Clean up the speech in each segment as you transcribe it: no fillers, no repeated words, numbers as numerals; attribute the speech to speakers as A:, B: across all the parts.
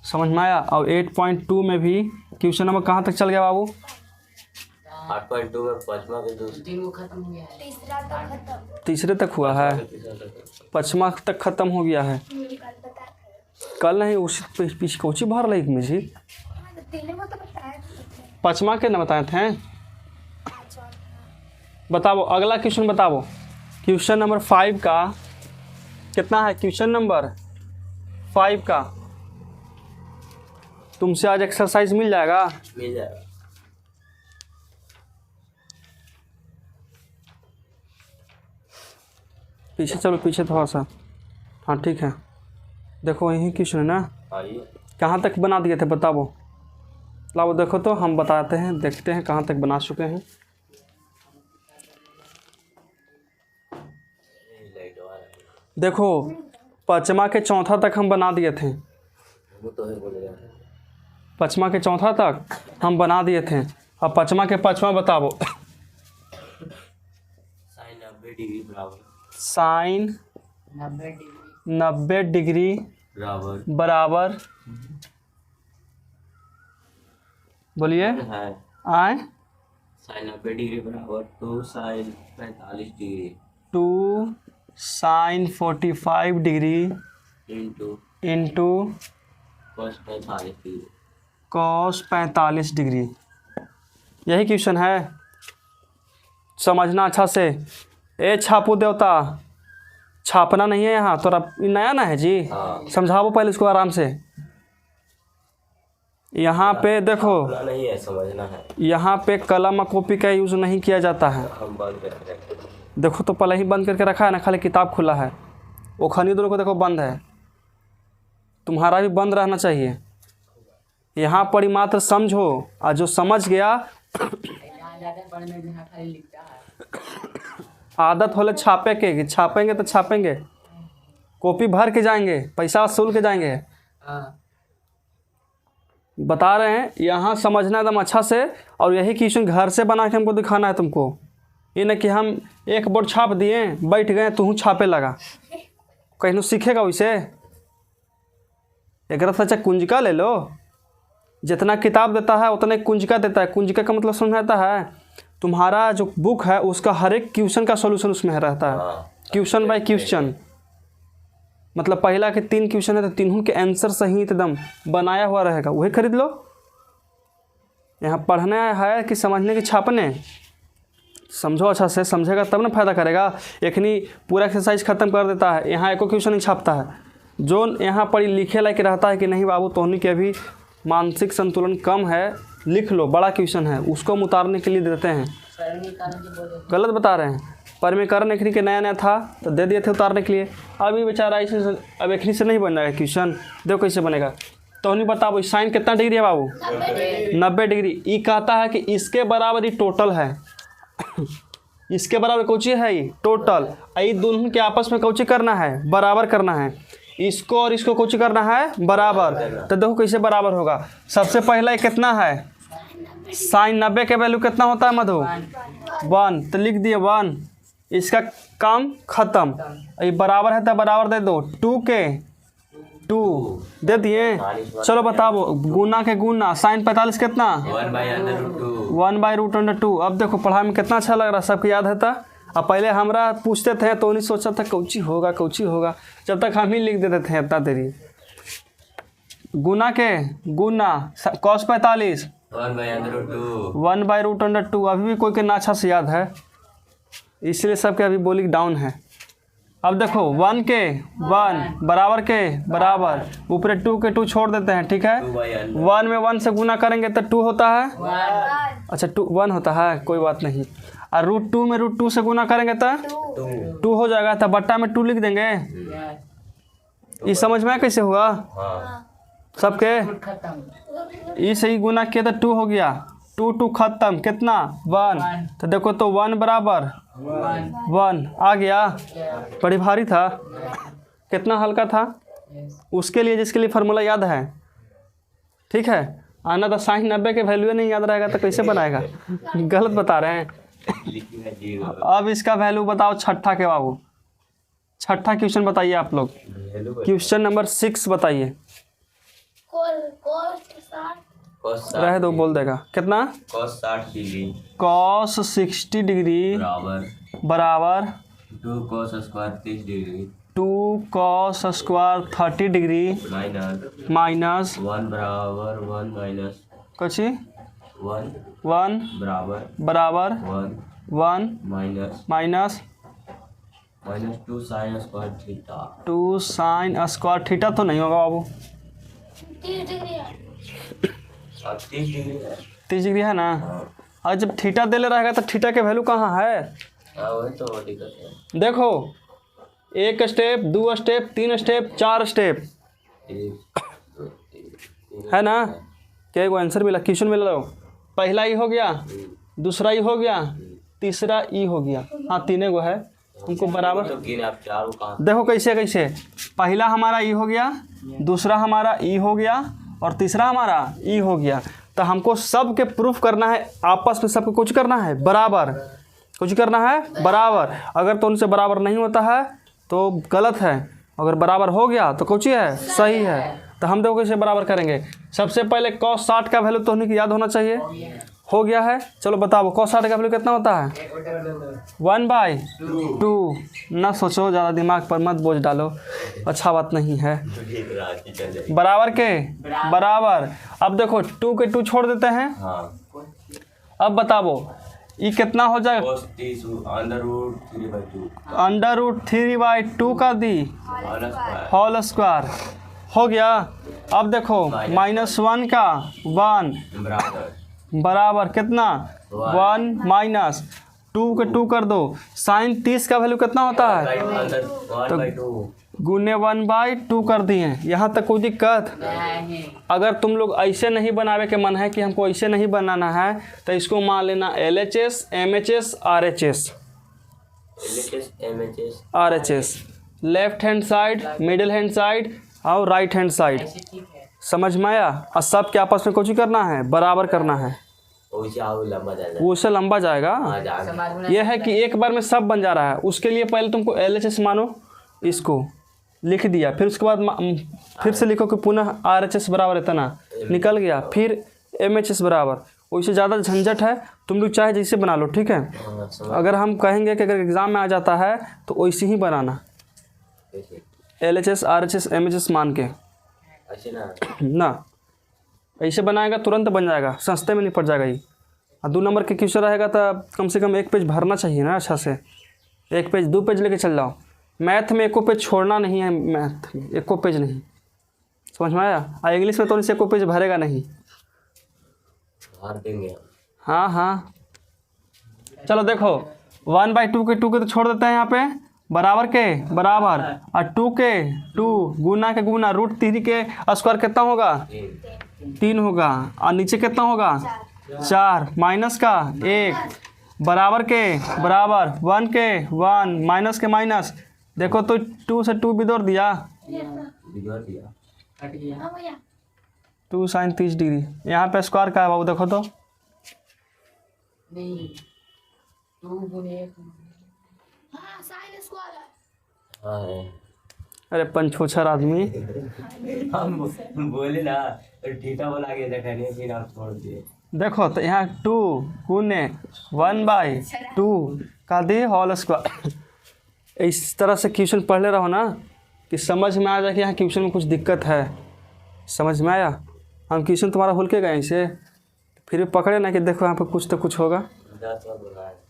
A: समझ में आया। और 8.2 में भी क्वेश्चन नंबर कहाँ तक चल गया बाबू?
B: 8.2 में पांचवा के दो
C: तीन को खत्म हो गया है,
D: तीसरा तो खत्म।
A: तीसरे तक हुआ है, पाँचवा तक खत्म हो गया है। कल नहीं उसी पीछे कोची भर रही में जी,
D: तीनों को तो बताया था।
A: पाँचवा के न बताए थे। बताओ अगला क्वेश्चन बताओ। क्वेश्चन नंबर 5 का कितना है? क्वेश्चन नंबर 5 का तुमसे आज एक्सरसाइज मिल जाएगा।
B: मिल जाएगा।
A: पीछे चलो, पीछे थोड़ा सा। हाँ ठीक है, देखो यही क्वेश्चन है ना।
B: आइए
A: कहाँ तक बना दिए थे बताओ। लाओ देखो तो हम बताते हैं, देखते हैं कहाँ तक बना चुके हैं। देखो पाँचवा के चौथा तक हम बना दिए थे।
B: वो तो है बोल रहा है।
A: पाँचवा के चौथा तक हम बना दिए थे। अब पाँचवा के पाँचवा बताओ।
B: साइन 90 डिग्री बराबर
A: साइन 90 डिग्री बराबर बोलिए
B: है।
A: आए
B: साइन 90 डिग्री बराबर 2 sine 45 degree
A: 2 sine 45 degree into
B: cos 45 degree
A: cos 45 degree. यही क्वेश्चन है, समझना अच्छा से। ए छापू देवता, छापना नहीं है यहाँ तोरा, नया ना है जी।
B: हाँ।
A: समझाओ पहले इसको आराम से। यहाँ पे देखो,
B: पूरा नहीं है, समझना है।
A: यहाँ पे कलम और कॉपी का यूज़ नहीं किया जाता है।
B: हम बंद करके रखते हैं।
A: देखो तो पहले ही बंद करके रखा है ना, खाली किताब खुला है। वो खनी दोनों को देखो बंद है, तुम्हारा भी बंद रहना चाहिए। यहाँ पर ही मात्र समझो, और जो समझ गया
C: जहाँ जाते हैं पढ़ने जहाँ खाली लिखता है।
A: आदत होले छापे के, कि छापेंगे तो छापेंगे, कॉपी भर के जाएंगे, पैसा वसूल के जाएंगे।
C: हाँ
A: बता रहे हैं यहाँ समझना एकदम अच्छा से। और यही क्वेश्चन घर से बना के हमको दिखाना है तुमको। ये न कि हम एक बोर्ड छाप दिए, बैठ गए, तू छापे लगा, कहीं सीखेगा वैसे। एक अच्छा कुंजिका ले लो, जितना किताब देता है उतना कुंजिका देता है। कुंजिका का मतलब समझाता है तुम्हारा जो बुक है उसका हर एक क्वेश्चन का सॉल्यूशन उसमें रहता है। क्वेश्चन बाय क्वेश्चन, मतलब पहला के 3 क्वेश्चन है तो तीनों के आंसर सही एकदम बनाया हुआ रहेगा, वही खरीद लो। यहाँ पढ़ने है कि समझने की छापने? समझो अच्छा से, समझेगा तब ना फायदा करेगा। एखनी पूरा एक्सरसाइज खत्म कर देता है, यहाँ एको क्वेश्चन नहीं छापता है। जो यहाँ पर लिखे लायक रहता है कि नहीं बाबू तोहनी के अभी मानसिक संतुलन कम है, लिख लो, बड़ा क्वेश्चन है, उसको हम उतारने के लिए देते हैं। गलत बता रहे हैं। पर में करण एखनी के नया नया था तो दे दिए थे उतारने के लिए। अभी बेचारा ऐसे अब एखनी से नहीं बन जाएगा क्वेश्चन। देखो कैसे बनेगा। तो नहीं बताओ साइन कितना डिग्री है बाबू? 90 डिग्री। ये कहता है कि इसके बराबर ही टोटल है। इसके बराबर कौची है ये? टोटल। ये दोनों के आपस में कौची करना है? बराबर करना है। इसको और इसको कौची करना है? बराबर। तो देखो कैसे बराबर होगा। सबसे पहला कितना है? साइन 90 के वैल्यू कितना होता है मधु? 1। तो लिख दिए 1। इसका काम खत्म। ये बराबर है तो बराबर दे दो। 2 के 2 दे दिए। चलो बताओ गुना के गुना। साइन 45 कितना? 1/√2। अब देखो पढ़ाई में कितना अच्छा लग रहा है, सबको याद है था। अब पहले हमरा पूछते थे तो नहीं सोचा था कौची होगा कौची होगा, जब तक हम ही लिख देते थे इतना देरी। गुना के गुना cos 45 1/√2। अभी भी कोई के ना अच्छा से याद है, इसलिए सबके अभी बोली डाउन है। अब देखो 1 के 1 बराबर के बराबर, ऊपर 2 के 2 छोड़ देते हैं, ठीक है। 1 में 1 से गुना करेंगे तो 2 होता है। अच्छा 1 होता है, कोई बात नहीं। और √2 में √2 से गुना करेंगे तो 2 हो जाएगा। तो बट्टा में 2 लिख देंगे। ये समझ में कैसे हुआ सबके? ये सही गुना किया तो 2 हो गया। 2 खत्म, कितना? 1। तो देखो तो 1 बराबर 1 आ गया। बड़ी भारी था, कितना हल्का था उसके लिए जिसके लिए फार्मूला याद है, ठीक है। आना तो साइन 90 के वैल्यू नहीं याद रहेगा तो कैसे बनाएगा? गलत बता रहे हैं। अब इसका वैल्यू बताओ छठा के बाबू। छठा क्वेश्चन बताइए आप लोग। क्वेश्चन नंबर 6 बताइए।
D: कोस्ट 60
B: cos
A: रहे दो, बोल देगा कितना।
B: cos 60 डिग्री
A: cos 60 डिग्री
B: बराबर
A: बराबर
B: 2 cos square 30 degree
A: 2 cos square 30 degree
B: minus
A: minus
B: 1 बराबर 1 माइनस
A: कची
B: 1
A: 1
B: बराबर
A: बराबर
B: 1
A: 1
B: minus
A: minus
B: 2 sin square theta
A: 2 sine square theta तो नहीं होगा बाबू,
D: 30 डिग्री है।
B: अब 30 डिग्री है।
A: 30 डिग्री है ना। और जब थीटा दे ले रहेगा तो थीटा के वैल्यू कहाँ है।
B: हाँ वही तो दिक्कत है।
A: देखो 1 स्टेप 2 स्टेप 3 स्टेप 4 स्टेप
B: 1 2 3
A: है ना। क्या को आंसर मिला, क्वेश्चन मिला लो। पहला ई हो गया, दूसरा ई हो गया, तीसरा ई हो गया। हाँ तीनों को है, उनको बराबर।
B: तो गिने आप चारों कहाँ
A: देखो कैसे कैसे, पहला हमारा ई हो गया, दूसरा हमारा ई हो गया और तीसरा हमारा ई हो गया। तो हमको सब के प्रूफ करना है, आपस में सबको कुछ करना है बराबर, कुछ करना है बराबर। अगर तो उनसे बराबर नहीं होता है तो गलत है, अगर बराबर हो गया तो कुछ है सही है। तो हम देखो कैसे बराबर करेंगे। सबसे पहले cos 60 का वैल्यू तो उन्हें की याद होना चाहिए, हो गया है। चलो बताओ cos 60 का वैल्यू कितना होता है 1/2। ना सोचो, ज़्यादा दिमाग पर मत बोझ डालो, अच्छा बात नहीं है। बराबर के बराबर। अब देखो 2 के 2 छोड़ देते हैं।
B: हाँ
A: अब बताओ ये कितना हो जाएगा,
B: cos 30 √3/2
A: √3/2 का the
B: whole square
A: whole square हो गया। अब देखो -1 का 1
B: बराबर
A: बराबर कितना 1 माइनस 2 के 2 कर दो। साइन 30 का वैल्यू कितना होता है,
B: 1/2
A: गुने 1/2 कर दिए। यहाँ तक कोई दिक्कत।
C: नहीं।
A: अगर तुम लोग ऐसे नहीं बनावे के मन है कि हमको ऐसे नहीं बनाना है तो इसको मान लेना LHS MHS RHS।
B: LHS MHS
A: RHS left hand side, middle hand side और राइट हैंड साइड।
C: ऐसे ठीक है।
A: समझ में आया। और सब के आपस में कुछ करना है, बराबर करना है।
B: वैसे आओ लंबा जाएगा
A: वो उससे लंबा जाएगा।
B: आ जाएगा
C: समाज में
A: यह है कि एक बार में सब बन जा रहा है। उसके लिए पहले तुमको LHS मानो, इसको लिख दिया, फिर उसके बाद फिर से लिखो कि पुनः RHS बराबर इतना, निकल गया। फिर MHS बराबर। वैसे ज़्यादा झंझट है, तुम लोग चाहे जैसे बना लो, ठीक है।
B: हाँ, समझ
A: अगर हम कहेंगे कि अगर एग्ज़ाम में आ जाता है तो वैसे ही बनाना,
B: ऐसे
A: LHS RHS MHS मान के
B: ऐसे ना
A: ना। ऐसे बनाएगा तुरंत बन जाएगा, सस्ते में निपट जाएगा ये। और 2 नंबर के क्वेश्चन रहेगा तो कम से कम 1 पेज भरना चाहिए ना अच्छा से। 1 पेज 2 पेज लेके चल जाओ। मैथ में 1 पेज छोड़ना नहीं है, मैथ में 1 पेज नहीं, समझ में आया। और इंग्लिश में तो इनसे 1 पेज भरेगा नहीं।
B: भर देंगे हम।
A: हाँ हाँ चलो देखो 1/2 के 2 के तो छोड़ देते हैं यहाँ पे, बराबर के बराबर। और 2 के 2 गुना के गुना √3 के स्क्वायर कितना होगा 3 होगा। और नीचे कितना होगा 4 माइनस का 1 बराबर के बराबर 1 के 1 माइनस के माइनस। देखो तो 2 से 2 बिदोर दिया,
B: बिगड़ दिया
C: हट गया।
D: हाँ भैया
A: 2 साइन 30 डिग्री। यहाँ पे स्क्वायर का है बाबू, देखो तो
C: नहीं 2 गुने 1
D: हाँ साइन स्क्वायर है।
B: हाँ है।
A: अरे पंचोछर आदमी।
B: हम बोले ना तो ठीका बोला के देखा नहीं, फिर आप छोड़ दिए।
A: देखो तो यहाँ 2 गुने 1/2 का दी होल स्क्वायर। इस तरह से क्वेश्चन पढ़ ले रहो ना कि समझ में आ जाए कि यहाँ क्वेश्चन में कुछ दिक्कत है। समझ में आया। हम क्वेश्चन तुम्हारा भूल के गए इसे, फिर भी पकड़े ना कि देखो यहाँ पे कुछ तो कुछ होगा।
B: 10 बार बोला है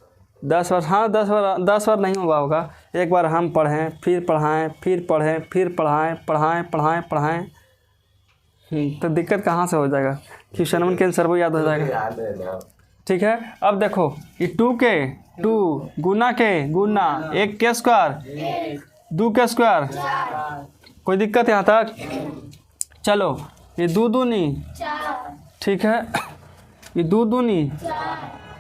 A: 10 बार, हाँ 10 बार नहीं होगा। एक बार हम पढ़ें, फिर पढ़ाएं, फिर पढ़ें, फिर पढ़ाएं, पढ़ाएं पढ़ाएं पढ़ाएं। तो दिक्कत कहाँ से हो जाएगा, क्वेश्चन के आंसर वो याद हो जाएगा।
B: याद है ना।
A: ठीक है। अब देखो ये 2 के 2 गुना के गुना 1 के स्क्वायर 2 के स्क्वायर। कोई दिक्कत यहाँ तक। चलो ये 2 दूनी,
D: 4
A: ठीक है। ये 2 दूनी,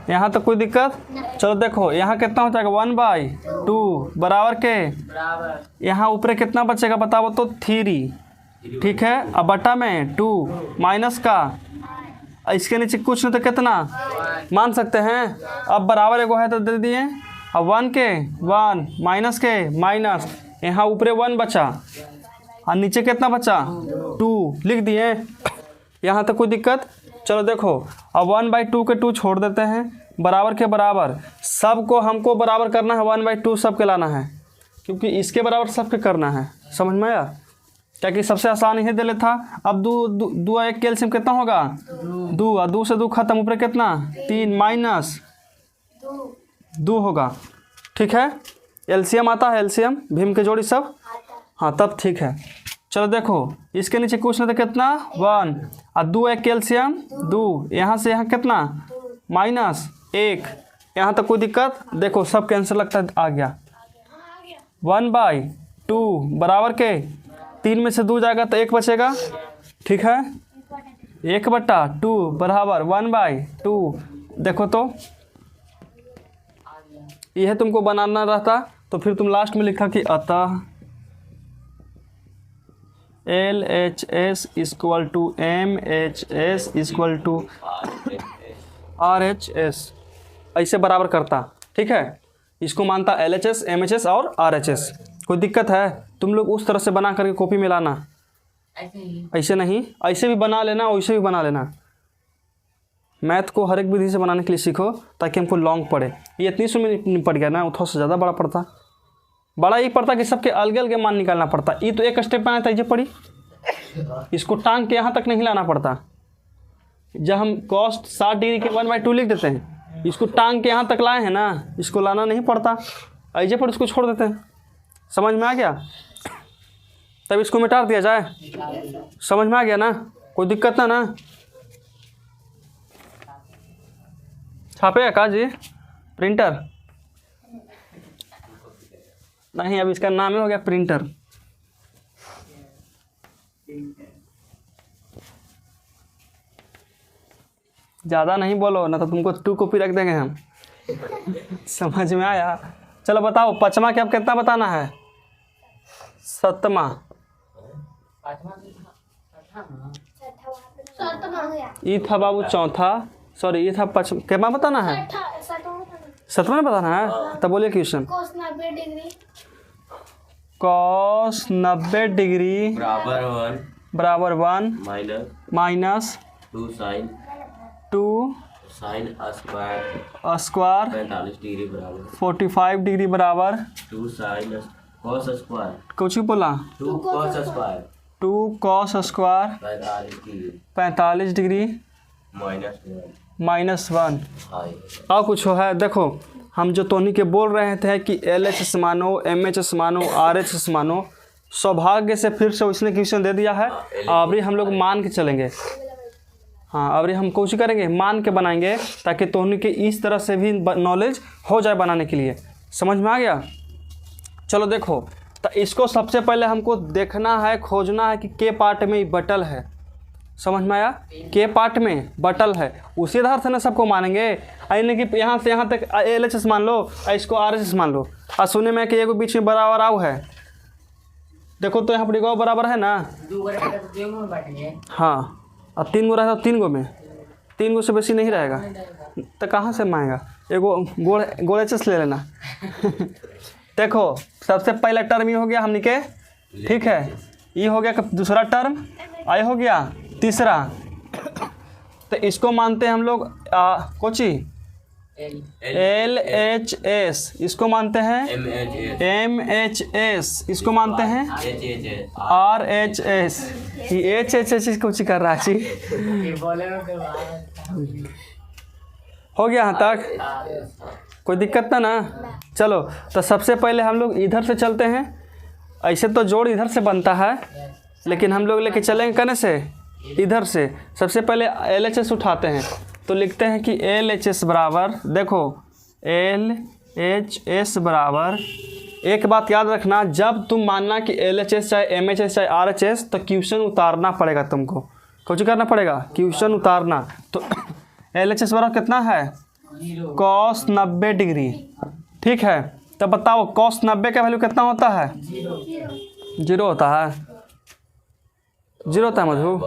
A: यहाँ तक कोई दिक्कत। चलो देखो यहाँ कितना हो जाएगा 1/2 बराबर के
C: बराबर
A: यहाँ ऊपर कितना बचेगा बताओ तो 3, ठीक है। अब बटा में 2 माइनस का इसके नीचे कुछ नहीं तो कितना मान सकते हैं। अब बराबर एगो है तो दे दिए। अब 1 के 1 माइनस के माइनस, यहाँ ऊपर 1 बचा और नीचे कितना बचा 2 लिख दिए, यहाँ तक कोई दिक्कत? चलो देखो, अब 1/2 के 2 छोड़ देते हैं, बराबर के बराबर सबको हमको बराबर करना है, 1/2 सबके लाना है, क्योंकि इसके बराबर सबके करना है। समझ में आया? क्या कि सबसे आसान ही दे लेता। अब 2 1 के एलसीएम कितना होगा? 2, और 2 से 2 खत्म, ऊपर कितना? 3 माइनस 2 होगा। ठीक है, एलसीएम आता है, एलसीएम भीम के जोड़ी सब, हाँ तब ठीक है। चलो देखो, इसके नीचे कुछ नहीं था, कितना? 1, और 2 1 के एलसीएम 2, यहाँ से यहाँ कितना? -1, यहाँ तक कोई दिक्कत? देखो सब कैंसिल लगता है, आ गया 1/2 बराबर के 3 में से 2 जाएगा तो 1 बचेगा। ठीक है, 1/2 बराबर 1/2। देखो तो यह तुमको बनाना रहता तो फिर तुम लास्ट में लिखा कि अतः LHS = MHS = RHS, ऐसे बराबर करता। ठीक है, इसको मानता LHS, MHS और RHS। कोई दिक्कत है? तुम लोग उस तरह से बना करके कॉपी में लाना,
C: ऐसे ही
A: ऐसे नहीं, ऐसे भी बना लेना, वैसे भी बना लेना। मैथ को हर एक विधि से बनाने के लिए सीखो ताकि हमको लॉन्ग पड़े। ये इतनी सौ में निपट गया ना, थोड़ा सा ज़्यादा बड़ा पड़ता। बड़ा ये पड़ता कि सबके अलग अलग मान निकालना पड़ता। ये तो एक स्टेप बनाया था, ये पड़ी, इसको टांग के यहाँ तक नहीं लाना पड़ता। जब हम कॉस्ट 60 डिग्री के 1/2 लिख देते हैं, इसको टांग के यहाँ तक लाए हैं ना, इसको लाना नहीं पड़ता, ऐसे पर इसको छोड़ देते हैं। समझ में आ गया? तब इसको मिटा दिया जाए। समझ में आ गया ना? कोई दिक्कत ना? छापेगा का जी प्रिंटर? नहीं, अब इसका नाम ही हो गया प्रिंटर। ज़्यादा नहीं बोलो ना तो तुमको 2 कॉपी रख देंगे हम। समझ में आया? चलो बताओ, 5वां क्या कितना बताना है? 7वां। ये था बाबू 4था, सॉरी ये था 5। कितना बताना है? 7वां में बताना है। तब बोलिए क्वेश्चन। cos 90 डिग्री बराबर 1 minus
B: 2 sin
A: 2
B: sin
A: square
B: 45 degree बराबर
A: 45 डिग्री बराबर
B: 2 sin cos स्क्वायर
A: कुछ बोला?
B: 2 cos square
A: 2 cos square 45 degree -1। और कुछ है? देखो हम जो तोनी के बोल रहे थे कि LHS मानो, MHS मानो, RHS मानो, सौभाग्य से फिर से उसने क्वेश्चन दे दिया है। अभी हम लोग मान के चलेंगे। हाँ, अभी हम कोशिश करेंगे, मान के बनाएंगे ताकि तोनी के इस तरह से भी नॉलेज हो जाए बनाने के लिए। समझ में आ गया? चलो देखो, तो इसको सबसे पहले हमको देखना है, खोजना है कि के पार्ट में बटल है। समझ में आया? के पार्ट में बटल है, उसी आधार से ना सबको मानेंगे। यानी कि यहाँ से यहाँ तक LHS मान लो, इसको RHS मान लो, और सुने में कि एगो बीच में बराबर आव है। देखो तो यहाँ पर एगो बराबर है ना,
C: 2 में बांटेंगे।
A: हाँ, अब 3 गो रहता, 3 गो में 3 गो से बेसी नहीं रहेगा तो कहाँ से मांगेगा? एगो गोड़ HS ले लेना। देखो सबसे पहला टर्म ये हो गया हमने के, ठीक है, ये हो गया दूसरा टर्म, आई हो गया तीसरा। तो इसको मानते हैं हम लोग कोची LHS, इसको मानते हैं MHS, इसको मानते हैं RHS। ये HHS कोची कर रहा है?
C: ये बोले तो
A: हो गया यहाँ तक? कोई दिक्कत ना? चलो तो सबसे पहले हम लोग इधर से चलते हैं। ऐसे तो जोड़ इधर से बनता है, लेकिन हम लोग लेके चलेंगे कने से? इधर से। सबसे पहले LHS उठाते हैं, तो लिखते हैं कि LHS बराबर, देखो LHS बराबर, एक बात याद रखना, जब तुम मानना कि LHS चाहे MHS चाहे RHS, तो क्वेश्चन उतारना पड़ेगा तुमको। कुछ करना पड़ेगा, क्वेश्चन उतारना। तो LHS बराबर कितना है? cos 90 degree. ठीक है, तो बताओ cos 90 का वैल्यू कितना होता है? 0 होता है। 0 होता है मधु?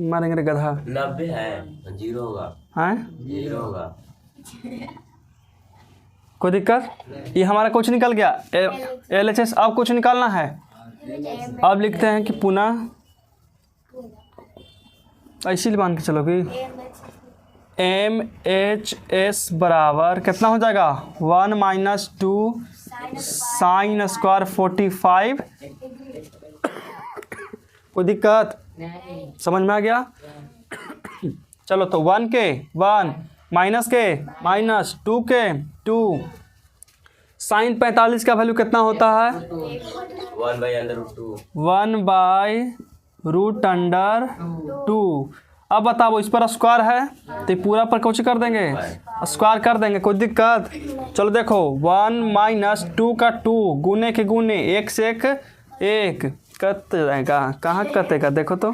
A: मारेंगे रे गधा।
B: 90 है, 0 होगा।
A: हैं?
B: 0 होगा।
A: कोई दिक्कत? ये हमारा कुछ निकल गया LHS। अब कुछ निकालना है। अब लिखते हैं कि पुनः इसीलिए मान के चलो कि
D: एम एच
A: MHS बराबर कितना हो जाएगा 1 माइनस 2 साइन स्क्वायर 45। कोई दिक्कत
C: नहीं
A: समझ में आ गया? चलो तो 1 के 1 माइनस के माइनस 2 के 2 साइन 45 का वैल्यू कितना होता है
B: 1 by under root
A: 1 by root under 2।
B: Two.
A: अब बताओ इस पर स्क्वायर है तो ये पूरा पर कुछ कर देंगे स्क्वायर कर देंगे, कोई दिक्कत? चलो देखो 1 माइनस 2 का 2 गुने के गुने 1 से 1 1 कट जाएगा, कहाँ कटेगा देखो तो।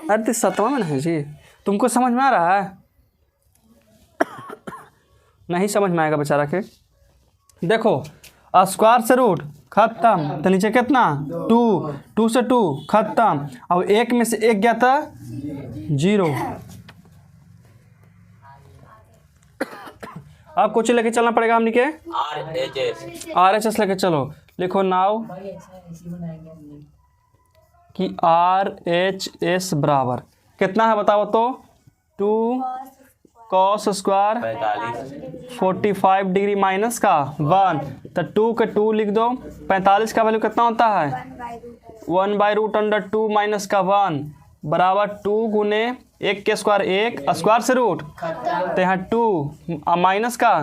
A: अरे तो 7वां में नहीं जी, तुमको समझ में आ रहा है? नहीं समझ में आएगा बेचारा के। देखो स्क्वायर से रूट खत्म, तो नीचे कितना 2 2 से 2 खत्म, और 1 में से 1 गया था 0। अब कुछ लेके चलना पड़ेगा हमने के RHS लेके चलो। लिखो नाउ
C: भाई अच्छा है, इसी बनाएंगे हमने।
A: कि RHS बराबर कितना है बताओ तो 2 cos स्क्वायर 45 डिग्री माइनस का 1, तो 2 के 2 लिख दो। 45 का वैल्यू कितना होता है 1 बाई रूट अंडर 2 माइनस का 1 बराबर 2 गुने 1 के स्क्वायर 1 स्क्वायर से रूट, तो यहाँ 2 माइनस का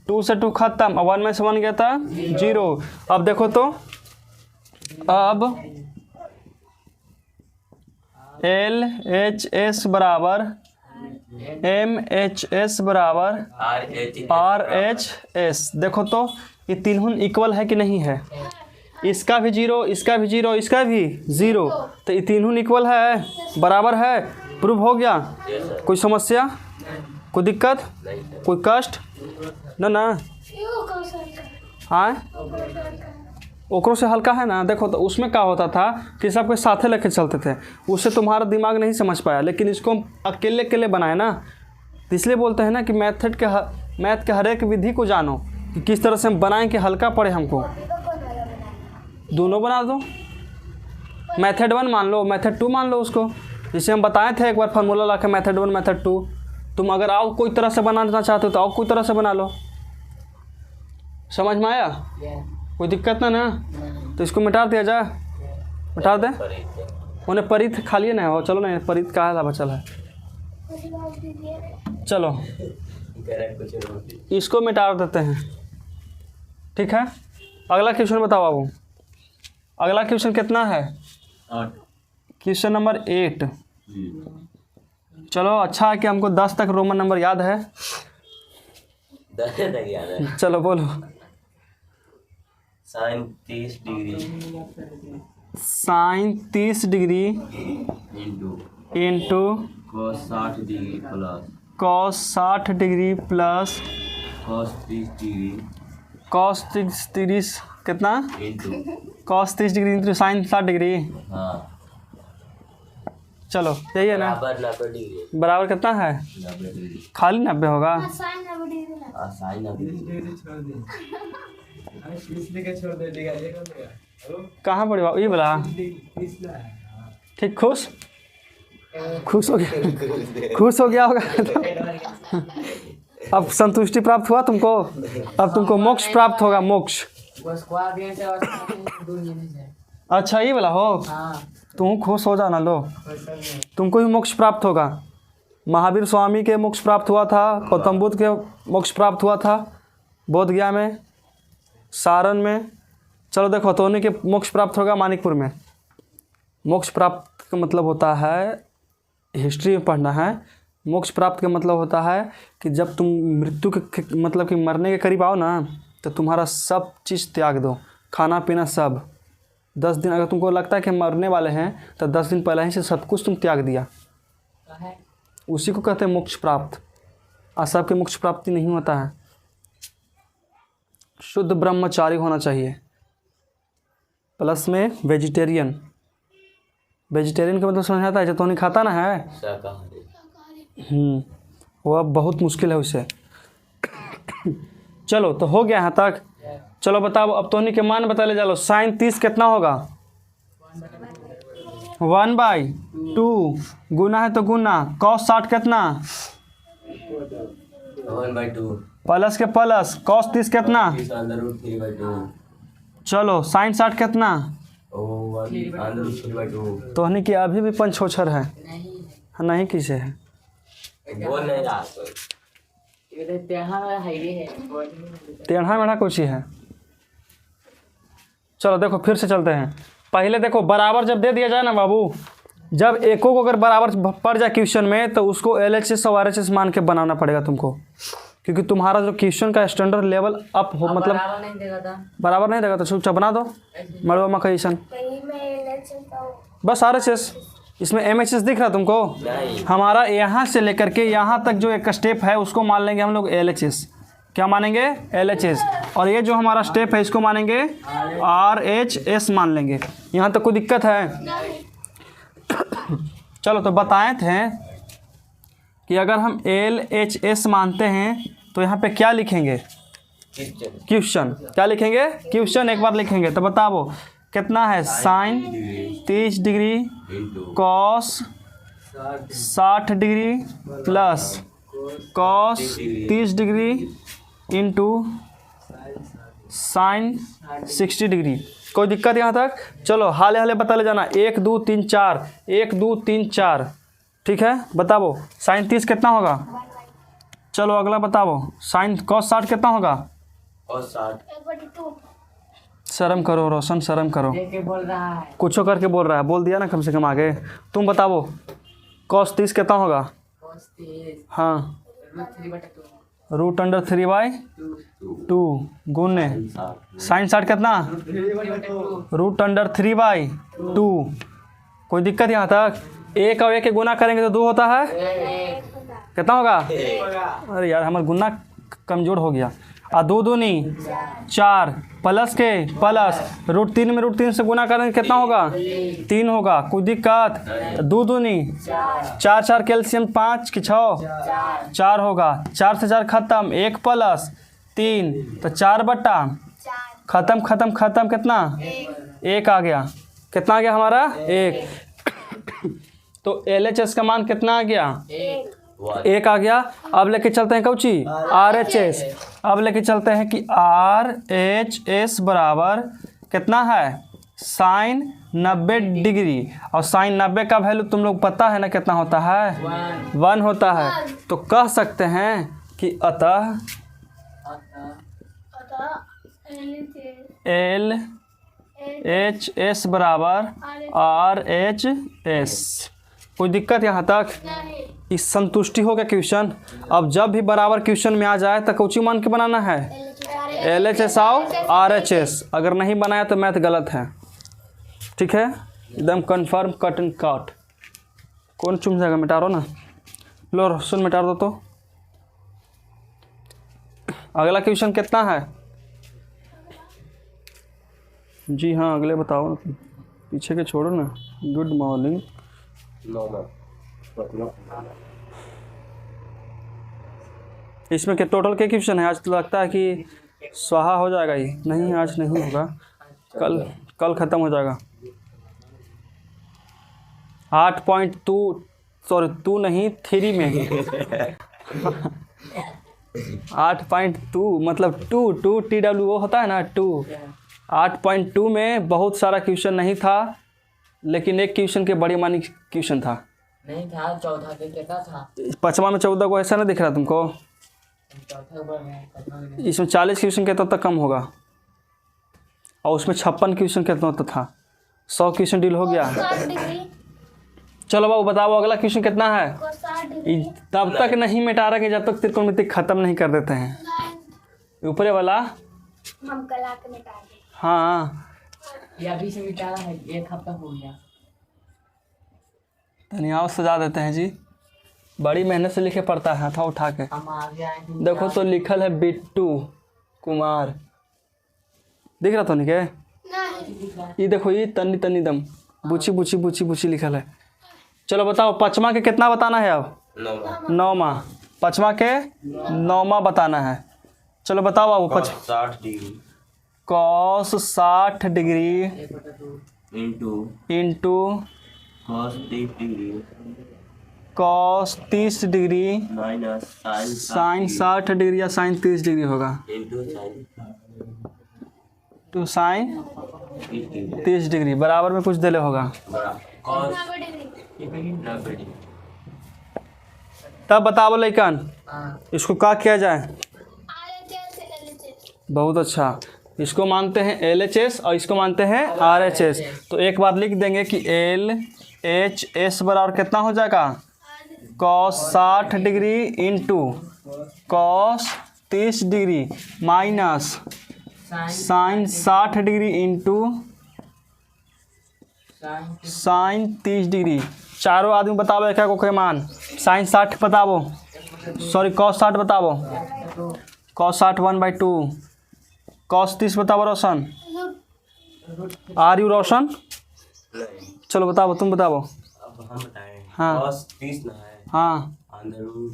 A: 2 से 2 खत्म, और 1 में से 1 गया था 0। अब देखो तो अब LHS बराबर MHS बराबर RHS। देखो तो ये तीनों इक्वल है कि नहीं है? इसका भी 0 इसका भी 0 इसका भी 0, तो ये तीनों इक्वल है बराबर है। प्रूव हो गया? कोई समस्या कोई दिक्कत कोई कष्ट ना? हाँ ओकरों से हल्का है ना। देखो तो उसमें क्या होता था कि सबके साथे लेके चलते थे, उससे तुम्हारा दिमाग नहीं समझ पाया, लेकिन इसको हम अकेले अकेले बनाए ना, तो इसलिए बोलते हैं ना कि मैथ के हर एक विधि को जानो कि किस तरह से हम बनाएं कि हल्का पड़े हमको। दोनों बना दो, मेथड 1 मान लो मेथड 2 मान लो उसको, जिसे हम बताए थे एक बार फार्मूला ला के मेथड 1 मेथड 2। तुम अगर आओ कोई तरह से बनाना चाहते हो तो आओ कोई तरह से बना लो। समझ में आया? कोई दिक्कत ना? तो इसको मिटा दिया जाए, मिटा दे। उन्हें परित खाली ना हो, चलो ना परित कहा था बचल है। चलो इसको मिटा देते हैं, ठीक है। अगला क्वेश्चन बताओ बाबू। अगला क्वेश्चन कितना है? Question number 8। चलो अच्छा है कि हमको 10 तक रोमन नंबर याद है।
B: 10 तक याद है।
A: चलो बोलो।
B: Sine 30 degree
A: into
B: cos 60 degree plus
A: cos 60 degree plus
B: cos 30 degree
A: cos 30 कितना
B: into
A: cos 30 degree into sine 60 degree.
B: हाँ
A: चलो यही है ना,
B: बराबर 90 डिग्री
A: बराबर कितना है
B: 90 डिग्री
A: खाली 90 होगा।
B: साइन 90
A: कहाँ पड़ी बाबू ये बोला? ठीक खुश हो गया, खुश हो गया होगा। अब संतुष्टि प्राप्त हुआ तुमको, अब तुमको मोक्ष प्राप्त होगा, मोक्ष।
C: वो स्क्वायर देने से और दूर देने से।
A: अच्छा ये बोला हो,
C: हाँ
A: तुम खुश हो जाना लो, तुमको भी मोक्ष प्राप्त होगा। महावीर स्वामी के मोक्ष प्राप्त हुआ था, गौतम बुद्ध के मोक्ष प्राप्त हुआ था, बोध गया में, सारण में। चलो देखो तो उन्हीं के मोक्ष प्राप्त होगा मानिकपुर में। मोक्ष प्राप्त का मतलब होता है, हिस्ट्री में पढ़ना है। मोक्ष प्राप्त का मतलब होता है कि जब तुम मृत्यु के मतलब कि मरने के करीब आओ ना, तो तुम्हारा सब चीज़ त्याग दो, खाना पीना सब। 10 दिन अगर तुमको लगता है कि मरने वाले हैं तो 10 दिन पहले ही से सब कुछ तुम त्याग दिया,
C: है
A: उसी को कहते हैं मोक्ष प्राप्त। और सबके मोक्ष प्राप्ति नहीं होता है। शुद्ध ब्रह्मचारी होना चाहिए, प्लस में वेजिटेरियन। वेजिटेरियन का मतलब समझ आता है, जो तो नहीं खाता ना है,
B: शाकाहारी
A: वो अब बहुत मुश्किल है उसे। चलो तो हो गया यहाँ तक। चलो बताओ अब तोहनी के मान बता ले, चलो साइन 30 कितना होगा? 1/2 गुना है तो गुना cos 60 कितना
B: 1/2
A: प्लस के प्लस cos 30 कितना
B: 3/2
A: चलो sin 60 कितना
B: ओ 1/3/2
A: तो हनी कि अभी भी पंचोछर है
C: नहीं
A: नहीं किसे है
B: बोल नहीं रहा
C: ये तो त्यहाँ हाईवे है
A: टेढ़ा मेढ़ा कुछ ही है। चलो देखो फिर से चलते हैं। पहले देखो बराबर जब दे दिया जाए ना बाबू, जब एको को अगर बराबर पड़ जाए क्वेश्चन में तो उसको LHS और RHS मान के बनाना पड़ेगा तुमको, क्योंकि तुम्हारा जो क्वेश्चन का स्टैंडर्ड लेवल अप हो मतलब
C: बराबर नहीं देगा था
A: बराबर नहीं देगा तो चुपचाप बना दो मड़वा मकईसन बस RHS। इसमें MHS दिख रहा है तुमको?
B: नहीं
A: हमारा यहाँ से लेकर के यहाँ तक जो एक स्टेप है उसको मान लेंगे हम लोग LHS। क्या मानेंगे? LHS। और ये जो हमारा स्टेप है इसको मानेंगे RHS मान लेंगे। यहाँ तक कोई दिक्कत है? चलो तो बताए थे कि अगर हम LHS मानते हैं तो यहाँ पे क्या लिखेंगे? क्वेश्चन। क्या लिखेंगे? क्वेश्चन एक बार लिखेंगे तो बताओ कितना है? Sine 30 degree cos 60 degree plus cos 30 degree into sine 60 degree. कोई दिक्कत यहाँ तक? चलो हाले हाले बता ले जाना। 1 2 3 4 1 2 3 4 ठीक है। बताओ साइन 30 कितना होगा? चलो अगला बताओ साइन कॉस 60 कितना होगा?
B: और 60
A: शर्म करो रोशन, शर्म करो।
C: देख के बोल रहा है
A: कुछ करके बोल रहा है, बोल दिया ना कम से कम आगे। तुम बताओ कॉस 30 कितना होगा?
C: cos 30
A: हाँ
C: √3/2
A: √3/2 गुने साइन 60 कितना? √3/2। कोई दिक्कत यहाँ तक? एक और एक के गुना करेंगे तो 2 होता है। कितना होगा? अरे यार हमारा गुना कमज़ोर हो गया। 2 दूनी 4 प्लस के प्लस √3 में √3 से गुना करेंगे कितना होगा? 3 होगा। कोई दिक्कत? 2 दूनी 4 4 कैल्शियम 5 कि 6 4 होगा। 4 से 4 खत्म 1 प्लस 3 तो 4 बट्टा खत्म खत्म खत्म कितना? 1 आ गया। कितना आ गया हमारा? 1। तो LHS का मान कितना आ गया? 1 आ गया। अब लेके चलते हैं कौची? RHS। अब लेके चलते हैं कि RHS बराबर कितना है? Sign 90 degree. और साइन 90 का वैल्यू तुम लोग पता है ना कितना होता है? 1 होता है। तो कह सकते हैं कि अतः LHS बराबर RHS। कोई दिक्कत यहाँ तक? इस संतुष्टि हो गया क्वेश्चन। अब जब भी बराबर क्वेश्चन में आ जाए तो कौची मान के बनाना है? LHS और RHS। अगर नहीं बनाया तो मैथ गलत है। ठीक है, एकदम कन्फर्म कट एंड कट। कौन चुम जाएगा? मिटा रो ना। लो सुन मिटा दो तो। अगला क्वेश्चन कितना है? जी हाँ अगले बताओ ना, पीछे के छोड़ो ना। Good morning. इसमें के टोटल के क्वेश्चन है? आज तो लगता है कि स्वाहा हो जाएगा ही। नहीं आज नहीं होगा, कल ख़त्म हो जाएगा। 8.2 सॉरी 2 नहीं 3 में 8.2 मतलब 2 TWO होता है ना 2। 8.2 में बहुत सारा क्वेश्चन नहीं था, लेकिन एक क्वेश्चन के बड़ी मानी क्वेश्चन था।
C: नहीं था 14 के कितना था?
A: 5वां में 14 को ऐसा नहीं दिख रहा तुमको?
C: चौथा बोल रहे हैं
A: इसमें 40 क्वेश्चन के तक कम होगा। और उसमें 56 क्वेश्चन कितना तो था। 100 क्वेश्चन डील हो गया। चलो बाबू बताओ अगला क्वेश्चन कितना है? तब तक नहीं मिटा रहा कि जब तक त्रिकोणमिति खत्म नहीं कर देते हैं। ऊपरे वाला
E: हम कल आके मिटा दें।
A: हाँ
C: ये अभी से मिटा रहा है, 1 हफ्ता हो गया।
A: धनिया सजा देते हैं जी। बड़ी मेहनत से लिखे पड़ता है था उठा के।
C: हम आगे आए थे।
A: देखो तो लिखल है बिट्टू कुमार। दिख रहा तो नहीं के? ये देखो ये तन्नी तन्नी दम बुची बुची बुची बुची लिखल है। चलो बताओ 5वां के कितना बताना है? अब 9वां। 5वां के 9वां बताना है। चलो बताओ अब
B: 60 degree
A: cos 60 degree
B: into
A: into
B: cos 30 degree
A: cos 30 degree
B: minus
A: sine 60 degree या साइन 30 डिग्री होगा
B: into sine
A: two sine
B: 30
A: 30 degree बराबर में कुछ दिले होगा।
B: बड़ा cos
E: 90
B: 90
A: तब बताओ लइकन इसको क्या किया जाए।
E: RHS से LHS
A: बहुत अच्छा, इसको मानते हैं LHS और इसको मानते हैं RHS। तो एक बात लिख देंगे कि LHS बराबर कितना हो जाएगा cos 60 degree into cos 30 degree minus sine 60 degree into sine 30 degree. चारों आदमी बताओ एक को कोई मान। साइन 60 बताओ, सॉरी cos 60 बताओ, cos 60 1/2, cos 30 बताओ रोशन। आर यू रोशन? चलो बताओ, तुम बताओ।
B: अब हम बताएं
A: हाँ।
B: cos 30 ना है
A: हाँ,
B: अंडर रूट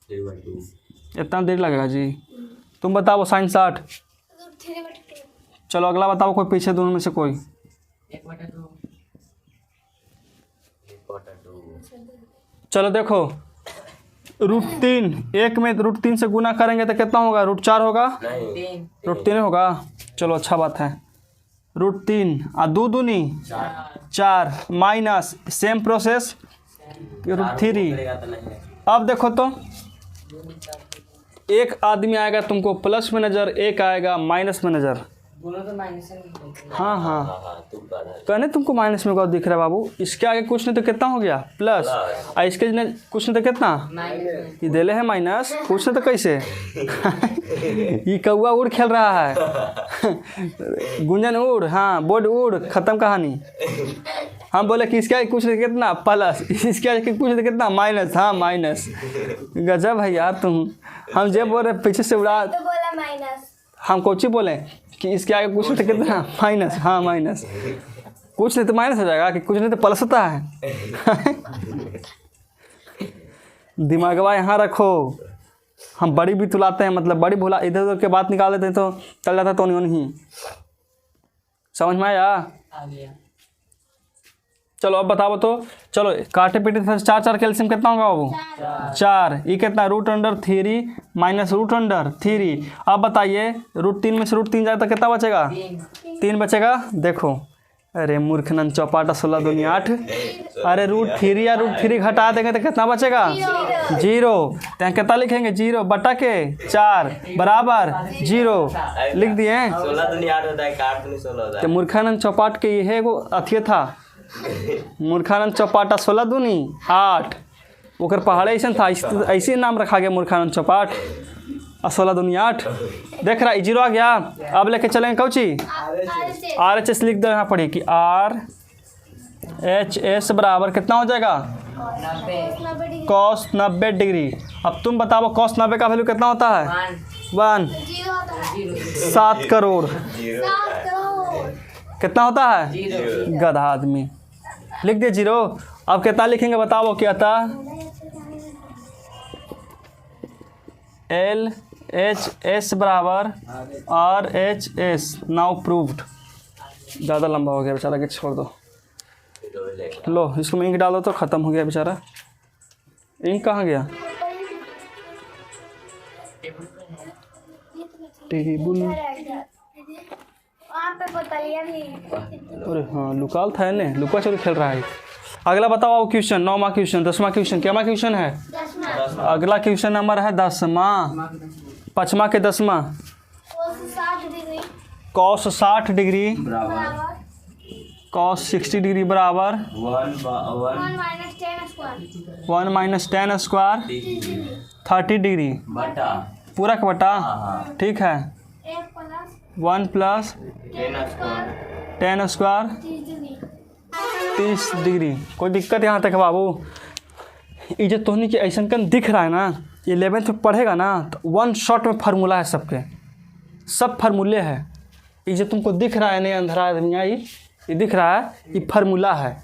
B: 3/2
A: इतना देर लगेगा जी। तुम बताओ साइन 60।
E: 3/2
A: चलो अगला बताओ, कोई पीछे दोनों में से कोई।
C: 1/2
A: चलो देखो, √3 एक में √3 से गुना करेंगे तो कितना होगा? √4 होगा,
B: नहीं
A: √3 होगा। चलो अच्छा बात है। √3 और 2 दूनी 4 माइनस सेम प्रोसेस √3।
B: करेगा तो नहीं है।
A: अब देखो तो एक आदमी आएगा तुमको प्लस में नज़र, एक आएगा माइनस में नज़र।
C: दोनों तो माइनस में निकलते हैं।
A: हाँ हाँ,
B: हाँ तुम कर रहे
A: कहने तुमको माइनस में दिख रहा है बाबू। इसके आगे कुछ नहीं तो कितना हो गया? प्लस। और इसके ने कुछ नहीं तो कितना?
C: माइनस में
A: ये देले है माइनस, कुछ नहीं तो कैसे? ये कौआ उड़ खेल रहा है। गुंजन उड़, हाँ बोर्ड उड़, खत्म कहानी। हम बोले कि इसके आगे कुछ नहीं कितना? प्लस। इसके आगे कुछ नहीं कितना? माइनस। हाँ माइनस। गजब है यार तुम। हम जब बोल रहे पीछे से उड़ा,
E: तो बोला माइनस।
A: हम कोची बोले कि इसके आगे कुछ नहीं तो कितना? माइनस। हाँ माइनस। कुछ नहीं तो माइनस हो जाएगा, कि कुछ नहीं तो प्लस होता है। दिमागवा यहाँ रखो। हम बड़ी भी तुलाते हैं, मतलब बड़ी भुला इधर उधर के बात निकाल देते हैं तो चल जाता है तो नहीं। समझ में आया?
C: आ गया।
A: चलो अब बताओ तो। चलो काटे पीटे से 4 कैल्शियम कितना होगा बाबू? 4। ये कितना? √3 माइनस √3। अब बताइए √3 में से √3 जाए तो कितना बचेगा? 3 बचेगा। देखो, अरे मूर्खनन चौपाटा 16 दूनी 8। अरे √3 या √3 घटा देंगे तो कितना बचेगा? 0। तो यहाँ कितना लिखेंगे? 0 बटा के 4 बराबर 0 लिख दिए।
B: 16 दुनिया 8 होता है, 8 दुनी 16 होता
A: तो मूर्खानंद चौपाट के यह एगो अथिये था। मूर्खानंद चौपाटा 16 दूनी 8। ओकर पहाड़े ऐसा था, ऐसे नाम रखा गया मूर्खानंद चौपाट। और 16 दूनी 8। देख रहा 0 आ गया। अब लेके चलेंगे कौची?
E: RHS
A: RHS लिख देना पड़ेगी कि RHS बराबर कितना हो जाएगा?
E: 90 डिग्री
A: cos 90 डिग्री। अब तुम बताओ cos 90 का वैल्यू कितना होता है? 1
E: 0 होता है
A: 7 करोड़।
E: 7 करोड़।
A: कितना होता है? गधा आदमी। लिख दिए 0। अब कितना लिखेंगे बताओ? क्या था? LHS बराबर RHS। Now proved. ज़्यादा लंबा हो गया बेचारा, के छोड़ दो। लो इसको में इंक डाल दो तो ख़त्म हो गया बेचारा। इंक कहाँ गया? टेबल।
E: वहाँ पे बोतलियाँ भी।
A: अरे हाँ, लुकाल था ने, लुका चोरी खेल रहा है। अगला बताओ क्वेश्चन। 9वां क्वेश्चन, 10वां क्वेश्चन, क्या क्वेश्चन है?
E: 10वां
A: अगला क्वेश्चन नंबर है 10वां। 5वां के 10वां।
E: cos 60
A: cos 60
E: डिग्री
A: डिग्री
E: बराबर
A: cos 60 डिग्री बराबर
B: 1
E: 1 माइनस 10 स्क्वायर
A: 30 डिग्री
B: बटा
A: पूरा का बटा।
B: हाँ।
A: ठीक है। 1 प्लस 10 स्क्वायर 30 डिग्री। कोई दिक्कत यहाँ तक बाबू? ये जो तोहनी की ऐसा कन दिख रहा है ना, 11th में पढ़ेगा ना तो 1 शॉट में फार्मूला है सबके, सब फार्मूले है। ये जो तुमको दिख रहा है नहीं अंधेरा दुनिया, ये दिख रहा है, ये फार्मूला है।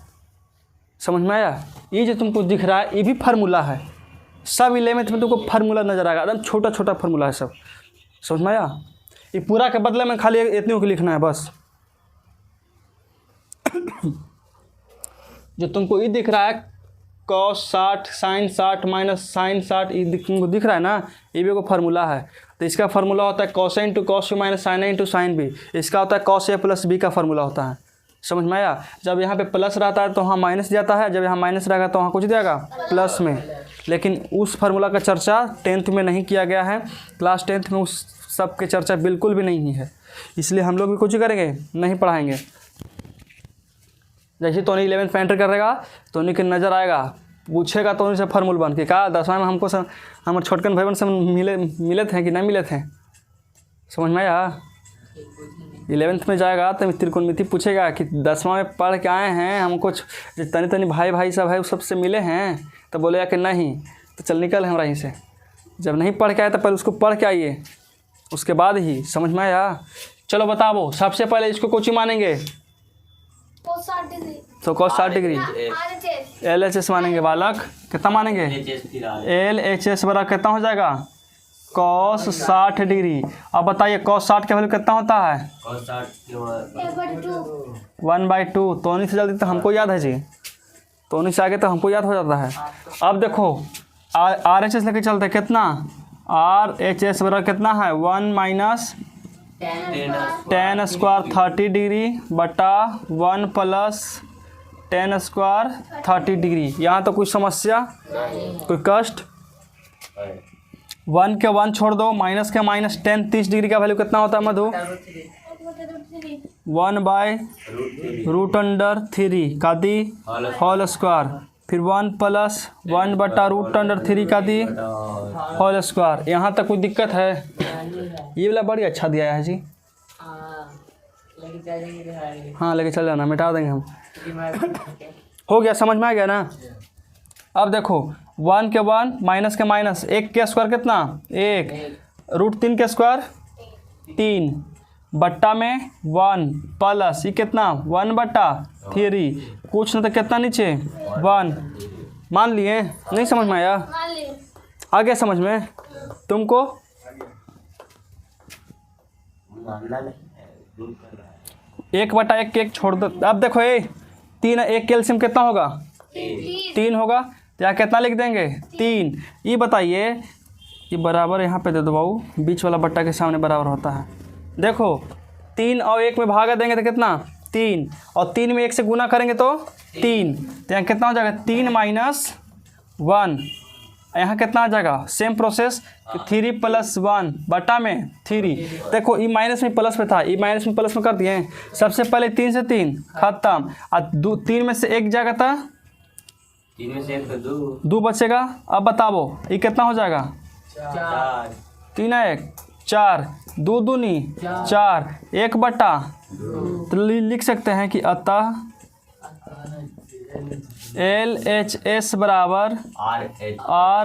A: समझ में आया? ये जो तुमको दिख रहा है ये भी फार्मूला है। सब 11th में तुमको फार्मूला नजर आएगा, एकदम छोटा छोटा फार्मूला है सब। समझ में आया? ये पूरा के बदले में खाली इतने को लिखना है बस। जो तुमको ई दिख रहा है cos 60 sin 60 माइनस साइन 60, ये तुमको दिख रहा है ना, ये भी एगो फार्मूला है। तो इसका फार्मूला होता है cos A into cos B minus sin A into sin B। इसका होता है cos A प्लस B का फार्मूला होता है। समझ में आया? जब यहाँ पे प्लस रहता है तो वहाँ माइनस जाता है, जब यहाँ माइनस रहेगा तो वहाँ कुछ जाएगा प्लस में। लेकिन उस फार्मूला का चर्चा 10th में नहीं किया गया है, क्लास 10th में उस सब की चर्चा बिल्कुल भी नहीं है, इसलिए हम लोग भी कुछ करेंगे नहीं पढ़ाएंगे। जैसे तो 11th में एंटर करेगा तो उन्हीं के नज़र आएगा, पूछेगा तो उन्हीं से फार्मूल बन के कहा 10वां में हमको हमारे छोटकन भाई बहन से मिले थे कि नहीं मिले थे। समझ में आया? 11th में जाएगा तो त्रिकोणमिति पूछेगा कि 10वां में पढ़ के आए हैं, हमको तनी भाई सब है उस सबसे मिले हैं, तो बोलेगा कि नहीं, तो चल निकल हमारा यहीं से। जब नहीं पढ़ के आए तो पहले उसको पढ़ के आइए, उसके बाद ही। समझ में आया? चलो बताओ, सबसे पहले इसको कोची मानेंगे तो cos 60 डिग्री, LHS मानेंगे बालक, कितना मानेंगे LHS बराबर कितना हो जाएगा cos 60 डिग्री। अब बताइए cos 60 का वैल्यू कितना होता है 1/2। तो उन्हीं से जल्दी तो हमको याद है जी, तो उन्हीं से आगे तो हमको याद हो जाता है। अब देखो RHS लेके चलते हैं, कितना RHS बराबर कितना है 1 माइनस tan स्क्वायर 30 डिग्री बटा 1 प्लस tan स्क्वायर 30 डिग्री। यहाँ तो कोई समस्या, कोई कष्ट? 1 के 1 छोड़ दो, माइनस के माइनस tan 30 डिग्री का वैल्यू कितना होता है मधु 1/√3 का दी होल स्क्वायर, फिर 1 प्लस 1/√3 का दी होल स्क्वायर। यहाँ तक कोई दिक्कत है? ये वाला बड़ी अच्छा दिया है जी। हाँ लेके चल जाना, मिटा देंगे हम। हो गया, समझ में आ गया ना? अब देखो 1 के 1 माइनस के माइनस, 1 के स्क्वायर कितना 1, √3 के स्क्वायर 3 बट्टा में 1 प्लस ये कितना 1/3, कुछ ना तो कितना नीचे 1। मान लिए? नहीं समझ में आया? आ गया समझ में तुमको?
B: मानना नहीं है,
A: 1/1 के 1 छोड़ दो। अब देखो ये 3, 1 के एलसीएम कितना होगा 3 होगा, तो यहाँ कितना लिख देंगे 3। ये बताइए, ये बराबर यहाँ पे दे दो बाबू, बीच वाला बट्टा के सामने बराबर होता है। देखो 3 और 1 में भागा देंगे तो कितना 3, और 3 में 1 से गुना करेंगे तो 3, तो यहाँ कितना हो जाएगा 3 माइनस 1। यहाँ कितना आ जाएगा सेम प्रोसेस 3 प्लस 1 बटा में 3। देखो ई माइनस में प्लस में था, ई माइनस में प्लस में कर दिए। सबसे पहले 3 से 3 खत्म, और 3 में से 1 जाएगा था
B: 3 में से 1 तो
A: 2 बचेगा। अब बताओ ये कितना हो जाएगा
B: 4
A: 3 1 4, 2 दूनी 4, 1/, तो लिख सकते हैं कि अतः LHS बराबर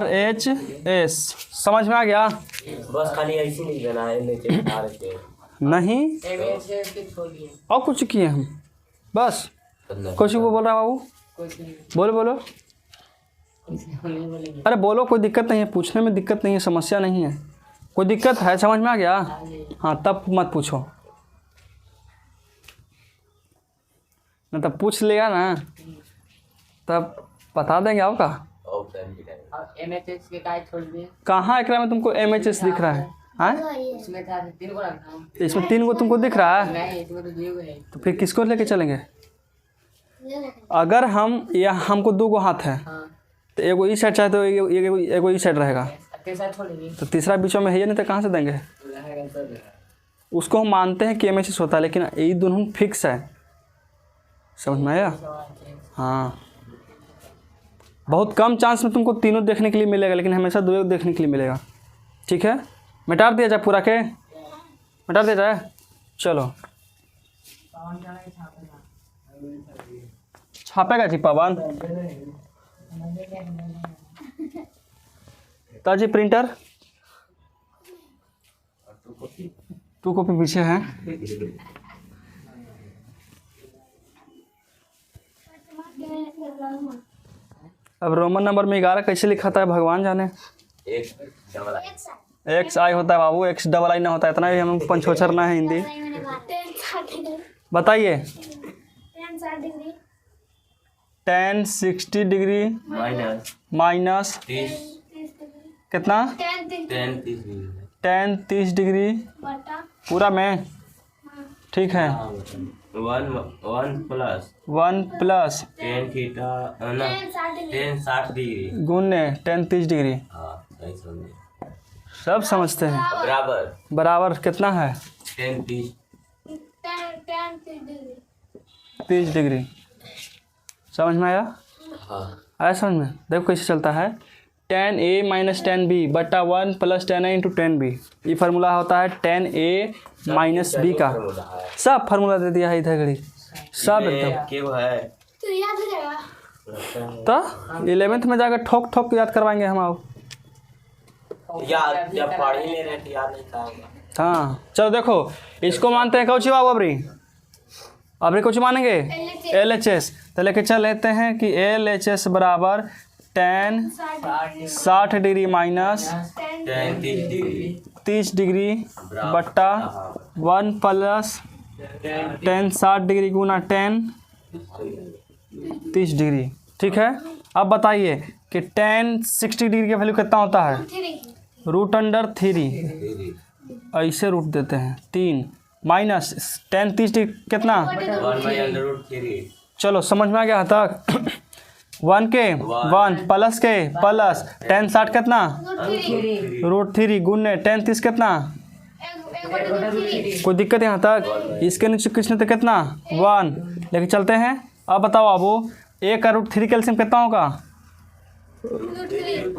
A: RHS। समझ में आ गया?
B: बस खाली ऐसे नहीं देना है
A: नहीं और कुछ किए हम, बस कुछ को बोल रहा बाबू, बोलो अरे बोलो, कोई दिक्कत नहीं है, पूछने में दिक्कत नहीं है, समस्या नहीं है। कोई दिक्कत है? समझ में आ गया? हाँ तब मत पूछो, नहीं तब पूछ लेगा ना तब बता देंगे आपका।
C: MHS के काय छोड़ दिए,
A: कहाँ एकरा में तुमको MHS दिख रहा है? हाँ
C: इसमें था 3 को रखा हूँ।
A: इसमें 3 को तुमको दिख रहा है,
C: नहीं इसमें तो 2 है।
A: तो फिर किसको लेके चलेंगे? अगर हम या हमको 2 गो हाथ है
C: हाँ
A: तो एगो इस साइड चाहे तो एगो इस साइड रहेगा,
C: कैसा छोड़ेंगे
A: तो तीसरा बीचों में है ही नहीं, तो कहाँ से देंगे? उसको हम मानते हैं कि MHS होता है, लेकिन ये दोनों फिक्स है। समझ में आया? हाँ बहुत कम चांस में तुमको तीनों देखने के लिए मिलेगा, लेकिन हमेशा 2 देखने के लिए मिलेगा। ठीक है, मिटा दिया जाए पूरा के, मिटा दिया जाए। चलो छापेगा जी पवन ताजी प्रिंटर 2 कॉपी पीछे है। अब रोमन नंबर में 11 कैसे लिखा था भगवान जाने। XI होता है बाबू, XII ना होता है, इतना भी हम पंचोचर ना है हिंदी। बताइए
E: tan 60 डिग्री
B: माइनस
E: माइनस
B: 30
E: कितना
B: tan 30 डिग्री
E: tan 30 डिग्री पूरा में ठीक है।
B: One plus
E: 1 plus
B: tan theta ना tan 60 डिग्री
E: गुने tan 30 डिग्री।
B: हाँ सही समझे।
E: सब समझते हैं।
B: बराबर
E: बराबर कितना है
B: tan 30
E: 30 डिग्री। समझ में आया?
B: हाँ
E: आया समझ में? देखो कैसे चलता है tan a minus tan b बटा 1 plus tan a into tan b। ये फार्मूला होता है tan a माइनस b का। सब फार्मूला दे दिया है इधर घड़ी सब एकदम।
B: क्यों है
E: तो 11th में जाकर ठोक ठोक के याद करवाएंगे हम आओ।
B: यार जब पढ़ ही नहीं रहे थे याद नहीं था।
E: हाँ चलो देखो इसको मानते हैं कौची बाबू अबरी अबरी कौची मानेंगे LHS। तो लेके चल लेते हैं कि LHS बराबर tan 60 degree minus
B: tan 30 degree
E: 30 degree बट्टा 1 प्लस tan 60 डिग्री गुना tan 30 डिग्री। ठीक है। अब बताइए कि tan 60 डिग्री का वैल्यू कितना होता है √3। ऐसे रूट देते हैं 3 माइनस tan 30 डिग्री कितना
B: 1/√3
E: चलो समझ में आ गया तक 1 के 1 प्लस के प्लस tan 60 कितना √3 गुने tan 30 कितना कोई दिक्कत यहाँ तक? इसके नीचे किसने तो कितना 1 लेके चलते हैं। अब बताओ बाबू a का √3 कैल्शियम कितना होगा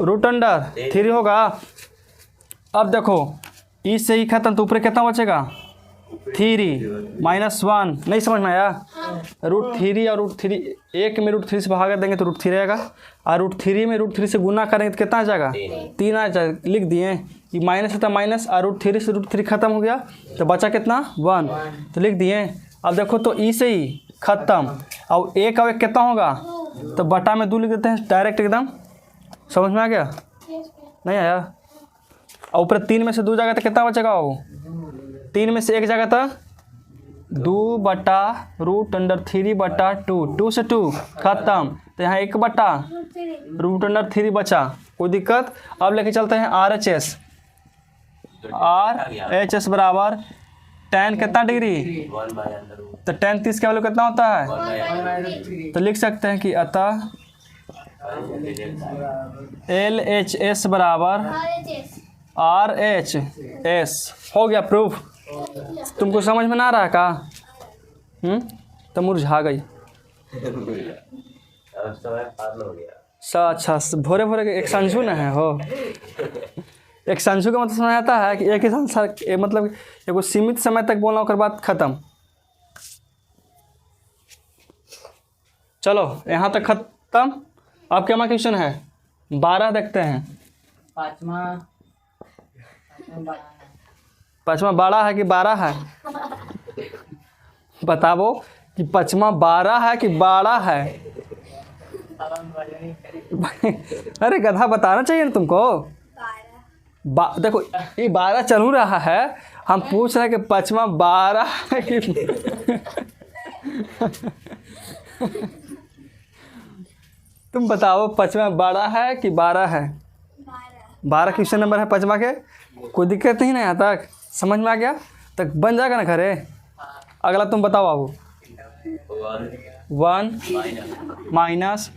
E: √3 होगा। अब देखो इससे ही खत्म तो ऊपर कितना बचेगा 3 माइनस 1। नहीं समझ में आया? √3 और √3 एक में √3 से भाग देंगे तो √3 रहेगा और √3 में √3 से गुना करेंगे तो कितना आ जाएगा 3 आ जाएगा। लिख दिए ये माइनस है तो माइनस और √3 से √3 खत्म हो गया तो बचा कितना 1 तो लिख दिए। अब देखो तो ई से ही खत्म और एक और एक कितना होगा तो बटा में 2 लिख देते हैं डायरेक्ट एकदम। समझ में आ गया? नहीं आया? और ऊपर 3 में से 2 जाएगा तो कितना बचेगा वो 3 में से 1 जाएगा तो 2 बटा √3 बटा 2 से 2 खत्म तो यहाँ 1 बटा √3 बचा। कोई दिक्कत? अब लेके चलते हैं RHS बराबर tan कितना डिग्री
B: 1/√3
E: तो tan 30 का वैल्यू कितना होता है तो लिख सकते हैं कि अतः LHS बराबर RHS हो गया प्रूफ। तुमको समझ में ना आ रहा का? तो मुरझा गई।
B: अब समय पार हो गया।
E: अच्छा भोरे भोरे एक संजू न है हो एक संजू का मतलब समझ आता है कि एक ही संसार मतलब एगो सीमित समय तक बोलना ओकर बाद खत्म। चलो यहाँ तक खत्म। अब क्या क्वेश्चन है 12 देखते हैं। पाँचवा 12 है कि 12 है बताओ कि पाँचवा 12 है कि 12 है। अरे गधा बताना चाहिए ना तुमको। देखो ये 12 चल रहा है हम पूछ रहे हैं कि पाँचवा 12 है कि तुम बताओ पाँचवा 12 है कि 12 है 12 क्वेश्चन नंबर है पाँचवा के। कोई दिक्कत नहीं ना यहाँ तक समझ में आ गया तक बन जाएगा ना घरे। अगला तुम बताओ बाबू 1 माइनस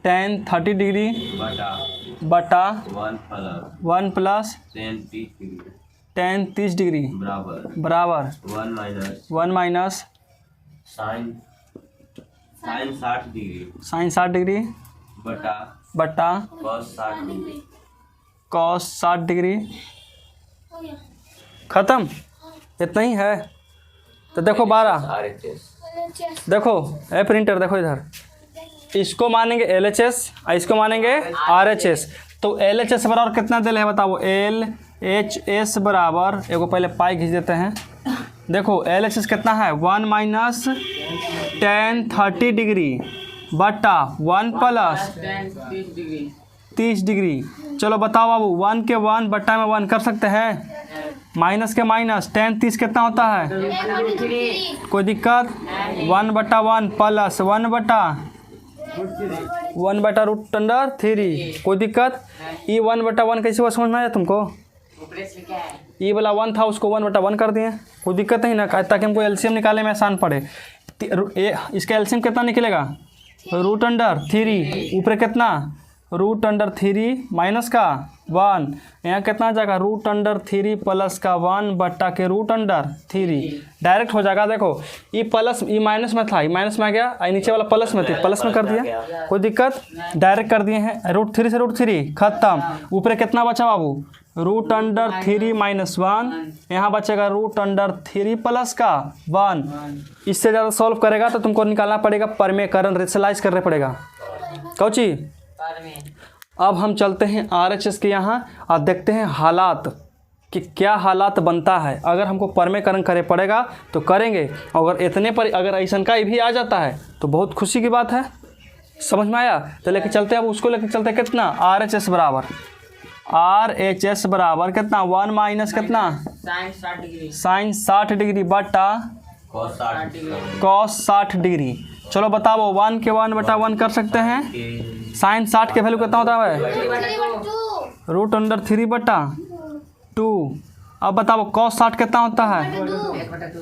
E: tan 30 डिग्री बटा 1 प्लस tan 30 डिग्री बराबर 1 minus
B: sin 60 degree
E: sine 60 degree बटा cos 60 डिग्री। खत्म इतना ही है। तो देखो 12 देखो ए प्रिंटर देखो इधर इसको मानेंगे LHS और इसको मानेंगे RHS। तो LHS बराबर कितना दिल है बताओ LHS बराबर एगो पहले पाई खींच देते हैं। देखो LHS कितना है 1 माइनस tan 30 डिग्री बटा 1 प्लस 30 डिग्री। चलो बताओ बाबू 1 के 1 बट्टा में 1 कर सकते हैं माइनस के माइनस, 10 30 कितना होता है? कोई दिक्कत? 1/1 प्लस 1/√3। कोई दिक्कत? ये 1/1 कैसे हुआ समझ में आया तुमको?
C: ऊपर से क्या है?
E: ये वाला 1 था उसको 1/1 कर दिए, कोई दिक्कत नहीं ना, ताकि हमको एलसीएम निकालने में आसान पड़े। इसका एलसीएम कितना निकलेगा? √3। ऊपर कितना? √3 माइनस का 1, यहाँ कितना आ जाएगा? √3 प्लस का 1/√3 डायरेक्ट हो जाएगा। देखो ये प्लस, ये माइनस में था, ये माइनस में आ गया, और नीचे वाला प्लस में थे, प्लस में कर दिया, कोई दिक्कत? डायरेक्ट कर दिए हैं। √3 से √3 खत्म। ऊपर कितना बचा बाबू? √3 माइनस 1, यहाँ बचेगा √3 प्लस का 1। इससे ज़्यादा सॉल्व करेगा तो तुमको निकालना पड़ेगा परमेकरण, रेशनलाइज करना पड़ेगा। कौची?
C: पर में
E: अब हम चलते हैं RHS के यहाँ और देखते हैं हालात कि क्या हालात बनता है। अगर हमको परमेकरण करे पड़ेगा तो करेंगे, अगर इतने पर अगर ऐसा का भी आ जाता है तो बहुत खुशी की बात है। समझ में आया? तो लेके चलते हैं, अब उसको लेके चलते हैं कितना? RHS बराबर कितना? 1 माइनस कितना?
C: साइन 60 डिग्री
E: साइन 60 डिग्री बटा कॉस 60 डिग्री। चलो बताओ, 1 के 1/1 कर सकते हैं। साइन 60 के वैल्यू कितना होता है? √3/2। अब बताओ कॉस 60 कितना होता है?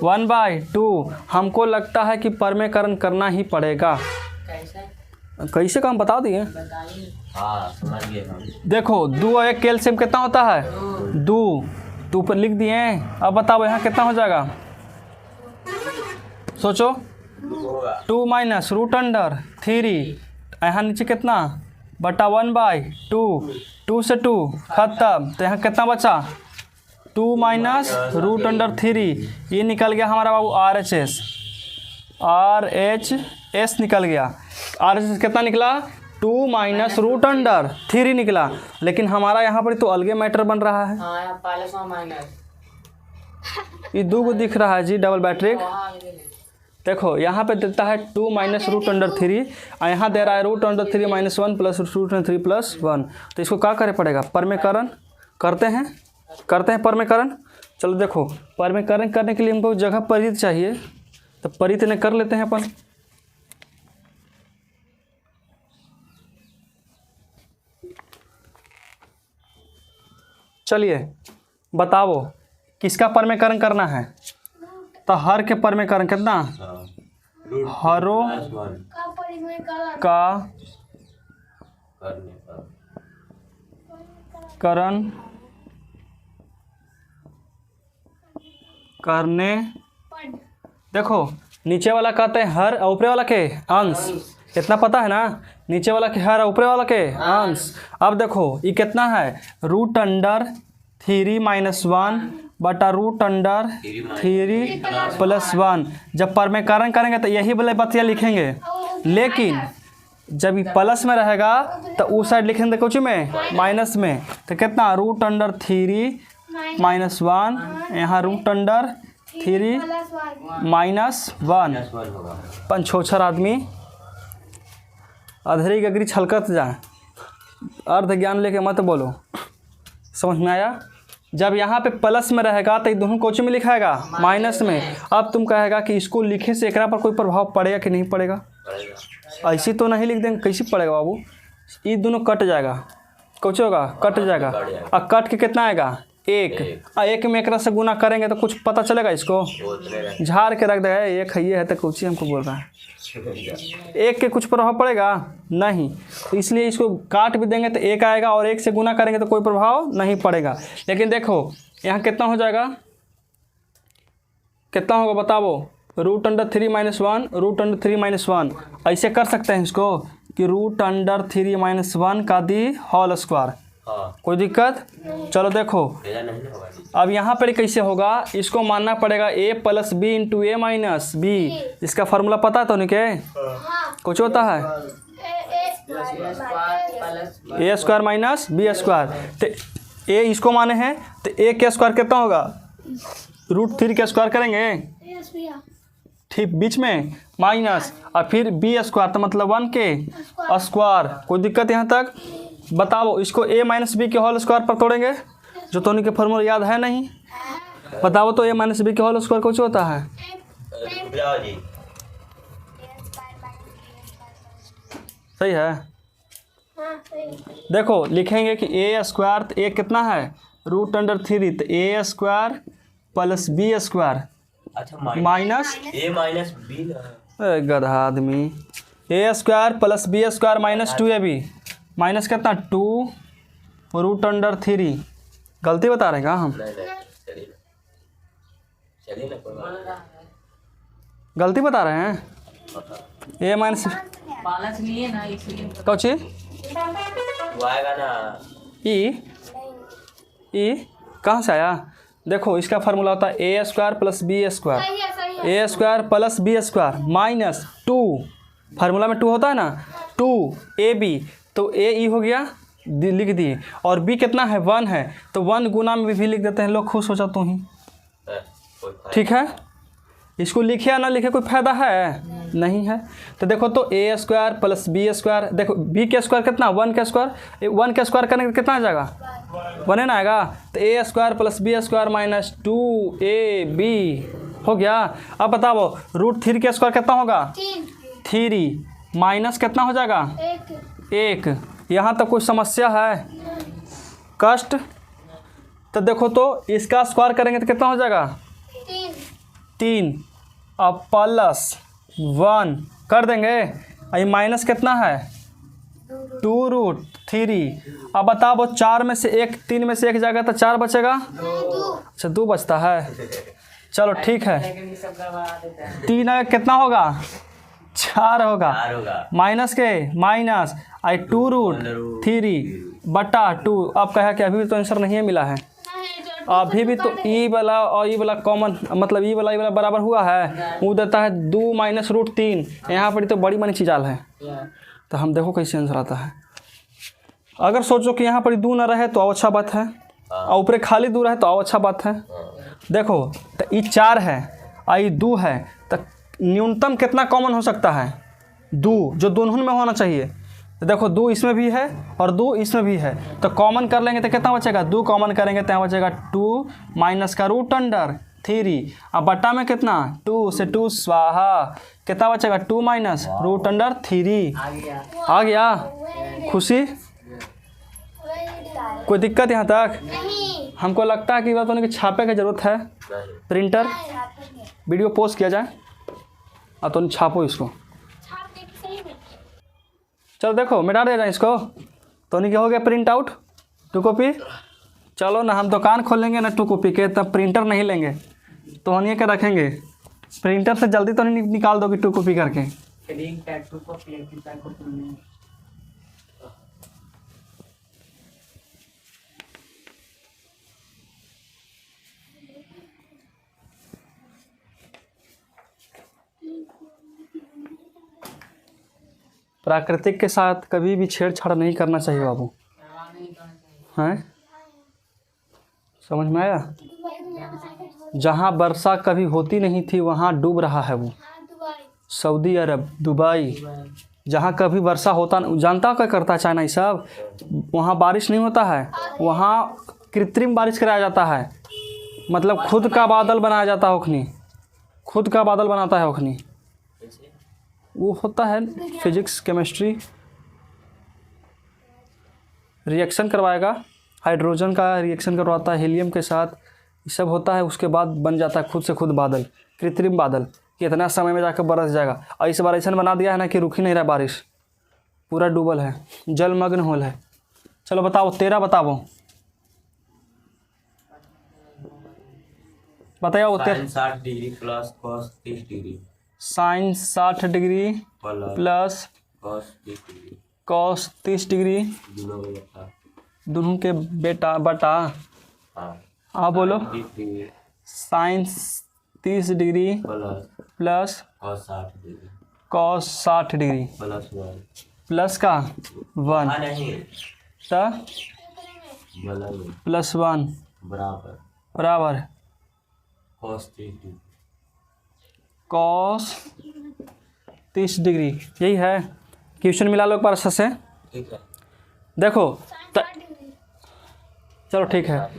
E: 1/2। हमको लगता है कि परमेकरण करना ही पड़ेगा।
C: कैसे
E: कैसे काम बता दिए?
C: बताइए?
B: हाँ समझ गए हम।
E: देखो 2 और 1 कैल्शियम कितना होता है? 2 पर लिख दिए। अब बताओ यहाँ कितना हो जाएगा? सोचो, 2 माइनस √3, यहाँ नीचे कितना? बटा 1/2, 2 से 2 खत्म, तो यहाँ कितना बचा? 2 माइनस √3। ये निकल गया हमारा बाबू RHS निकल गया। RHS कितना निकला? 2 माइनस √3 निकला। लेकिन हमारा यहाँ पर तो अलगे मैटर बन रहा है।
C: हाँ यहाँ प्लस और माइनस
E: ये 2 को दिख रहा है जी, डबल बैट्रिक।
C: वहाँ ये
E: देखो यहाँ पे देता है 2 माइनस √3 और यहाँ दे रहा है √3 माइनस 1 प्लस √3 प्लस 1। तो इसको क्या करे पड़ेगा? परमेकरण करते हैं परमेकरण। चलो देखो, परमेकरण करने के लिए हमको जगह परित चाहिए, तो परित ने कर लेते हैं अपन। चलिए बताओ किसका परमेकरण करना है? तो हर के परमेकरण कितना? हरों का करण करने। देखो नीचे वाला कहते हैं हर और ऊपरे वाला के अंश, इतना पता है ना? नीचे वाला के हर और ऊपरे वाला के अंश। अब देखो ये कितना है? √3 माइनस 1 बटा √3 प्लस 1। जब परमेकरण करेंगे तो यही वाले बतिया लिखेंगे, लेकिन जब ये प्लस में रहेगा तो उस साइड लिखेंगे कुछ में माइनस में। तो कितना? √3 माइनस 1, यहाँ √3 माइनस 1। पंचोछर आदमी अधरी गगरी छलकत जाए, अर्ध ज्ञान लेके मत बोलो। समझ में आया? जब यहाँ पे प्लस में रहेगा तो दोनों कोच में लिखाएगा माइनस में। अब तुम कहेगा कि इसको लिखे से एकरा पर कोई प्रभाव पड़ेगा कि नहीं पड़ेगा? ऐसी तो नहीं लिख देंगे, कैसे पड़ेगा बाबू? ये दोनों कट जाएगा, कुछ होगा कट जाएगा। और कट के कितना आएगा? 1। और 1 में एकरा से गुना करेंगे तो कुछ पता चलेगा? इसको झाड़ के रख देगा, एक है ये है तो कुछ ही हमको बोल रहा है। 1 के कुछ प्रभाव पड़ेगा? नहीं। तो इसलिए इसको काट भी देंगे तो 1 आएगा, और 1 से गुना करेंगे तो कोई प्रभाव नहीं पड़ेगा। लेकिन देखो यहाँ कितना हो जाएगा? कितना होगा बताओ? √3 माइनस 1, √3 माइनस 1। ऐसे कर सकते हैं इसको कि √3 माइनस 1 का दी होल स्क्वायर। कोई दिक्कत? चलो देखो अब यहाँ पर कैसे होगा? इसको मानना पड़ेगा a plus B into a minus B. इसका फार्मूला पता है तो नहीं के? कुछ होता है a² माइनस b²। तो a इसको माने हैं तो a का स्क्वायर कितना होगा? √3 का स्क्वायर करेंगे, ठीक बीच में माइनस, और फिर b² तो मतलब 1 के स्क्वायर। कोई दिक्कत यहाँ तक? बताओ इसको a माइनस बी के होल स्क्वायर पर तोड़ेंगे, जो तो उनके फार्मूला याद है नहीं? बताओ तो ए माइनस बी के होल स्क्वायर कुछ होता है?
B: रुक जाओ जी।
E: सही है। देखो लिखेंगे कि ए स्क्वायर, तो ए कितना है √3, तो a square plus b square
B: अच्छा
E: माइनस
B: ए माइनस बी ना।
E: गधा आदमी, a square plus b square minus 2ab minus कितना 2√3। गलती बता रहे हैं क्या हम?
B: नहीं चलिए ना, चलिए ना कोई बात नहीं।
E: गलती बता रहे हैं? ए माइनस
C: बालस लिए ना इसलिए
E: कौची
B: वो आएगा ना।
E: ई कहाँ से आया? देखो इसका फार्मूला होता है a square plus b square, a square plus b square minus 2, formula में 2 होता है ना, 2ab, तो ए ई हो गया, लिख दिए। और बी कितना है 1 है, तो 1 गुना में भी लिख देते हैं लोग, खुश हो जाते ही।
B: कोई फायदा
E: ठीक है, इसको लिखे या ना लिखे कोई फायदा है नहीं है। तो देखो तो a square plus b square, देखो बी के स्क्वायर कितना 1 का स्क्वायर, 1 का स्क्वायर करने का कितना आ जाएगा 1 ना आएगा, तो a square plus b square minus 2ab हो गया। अब बताओ √3 का स्क्वायर कितना होगा 3 माइनस कितना हो जाएगा 1। यहाँ तक कोई समस्या है कष्ट? तो देखो तो इसका स्क्वायर करेंगे तो कितना हो जाएगा 3 अब प्लस 1 कर देंगे, ये माइनस कितना है 2√3। अब बताओ 4 में से 1, 3 में से 1 जाएगा तो 4 बचेगा, अच्छा 2 बचता है। चलो ठीक है,
C: लेकिन ये सब करवा देते हैं।
E: 3 कितना होगा 4 होगा,
B: चार होगा।
E: माइनस के माइनस 2√3 बटा 2। अब कहा कि अभी भी तो आंसर नहीं मिला है, अभी भी तो ई वाला और ई वाला कॉमन, मतलब ई वाला बराबर हुआ है, वो देता है 2 माइनस √3। यहाँ पर तो बड़ी बड़ी चीज़ाल है, तो हम देखो कैसे आंसर आता है। अगर सोचो कि यहाँ पर 2 ना रहे तो और अच्छा बात है, और ऊपर खाली 2 रहे तो और अच्छा बात है। देखो तो ई 4 है और ई 2 है, तो न्यूनतम कितना कॉमन हो सकता है 2, जो दोनों में होना चाहिए। तो देखो 2 इसमें भी है और 2 इसमें भी है, तो कॉमन कर लेंगे तो कितना बचेगा 2 कॉमन करेंगे तो यहाँ बचेगा 2 माइनस का √3। अब बट्टा में कितना 2 से 2 स्वाहा, कितना बचेगा 2 माइनस √3। आ गया खुशी? कोई दिक्कत यहाँ तक? हमको लगता है कि बात होने की छापे की ज़रूरत है, प्रिंटर वीडियो पोस्ट किया जाए और तो छापो इसको। चलो देखो मिटा दे जाए इसको, तो नहीं क्या हो गया प्रिंट आउट 2 कॉपी। चलो ना हम दुकान खोलेंगे ना 2 कॉपी के, तब प्रिंटर नहीं लेंगे तो हम ये क्या रखेंगे, प्रिंटर से जल्दी तो नहीं निकाल दोगे 2 कॉपी करके।
C: प्रिंट टैटू को प्लेट का को नहीं।
E: प्राकृतिक के साथ कभी भी छेड़छाड़ नहीं करना चाहिए बाबू,
C: परवाह नहीं करना चाहिए।
E: हैं? समझ में आया? जहाँ वर्षा कभी होती नहीं थी वहाँ डूब रहा है वो, सऊदी अरब, दुबई। जहाँ कभी वर्षा होता, जानता क्या करता है चाइना ये सब, वहाँ बारिश नहीं होता है, वहाँ कृत्रिम बारिश कराया जाता है, मतलब खुद का बादल बनाया जाता है ओखनी, खुद का बादल बनाता है ओखनी। वो होता है फिजिक्स केमिस्ट्री, रिएक्शन करवाएगा, हाइड्रोजन का रिएक्शन करवाता है हीलियम के साथ, ये सब होता है, उसके बाद बन जाता है खुद से खुद बादल, कृत्रिम बादल, कि इतना समय में जाकर बरस जाएगा। और इस बार ऐसा बना दिया है ना कि रुक ही नहीं रहा बारिश, पूरा डूबल है, जलमग्न होल है। चलो बताओ 13 बताओ, बताओ 13।
B: 60 degree plus cos 30 degree
E: sine 60 degree plus cos 30 degree, दोनों के बेटा बटा, हाँ बोलो, sine 30 degree plus cos 60 degree plus का 1 प्लस 1 बराबर cos 30 डिग्री। यही है क्वेश्चन, मिला लो एक बार अच्छे से।
B: ठीक है,
E: देखो चलो ठीक है,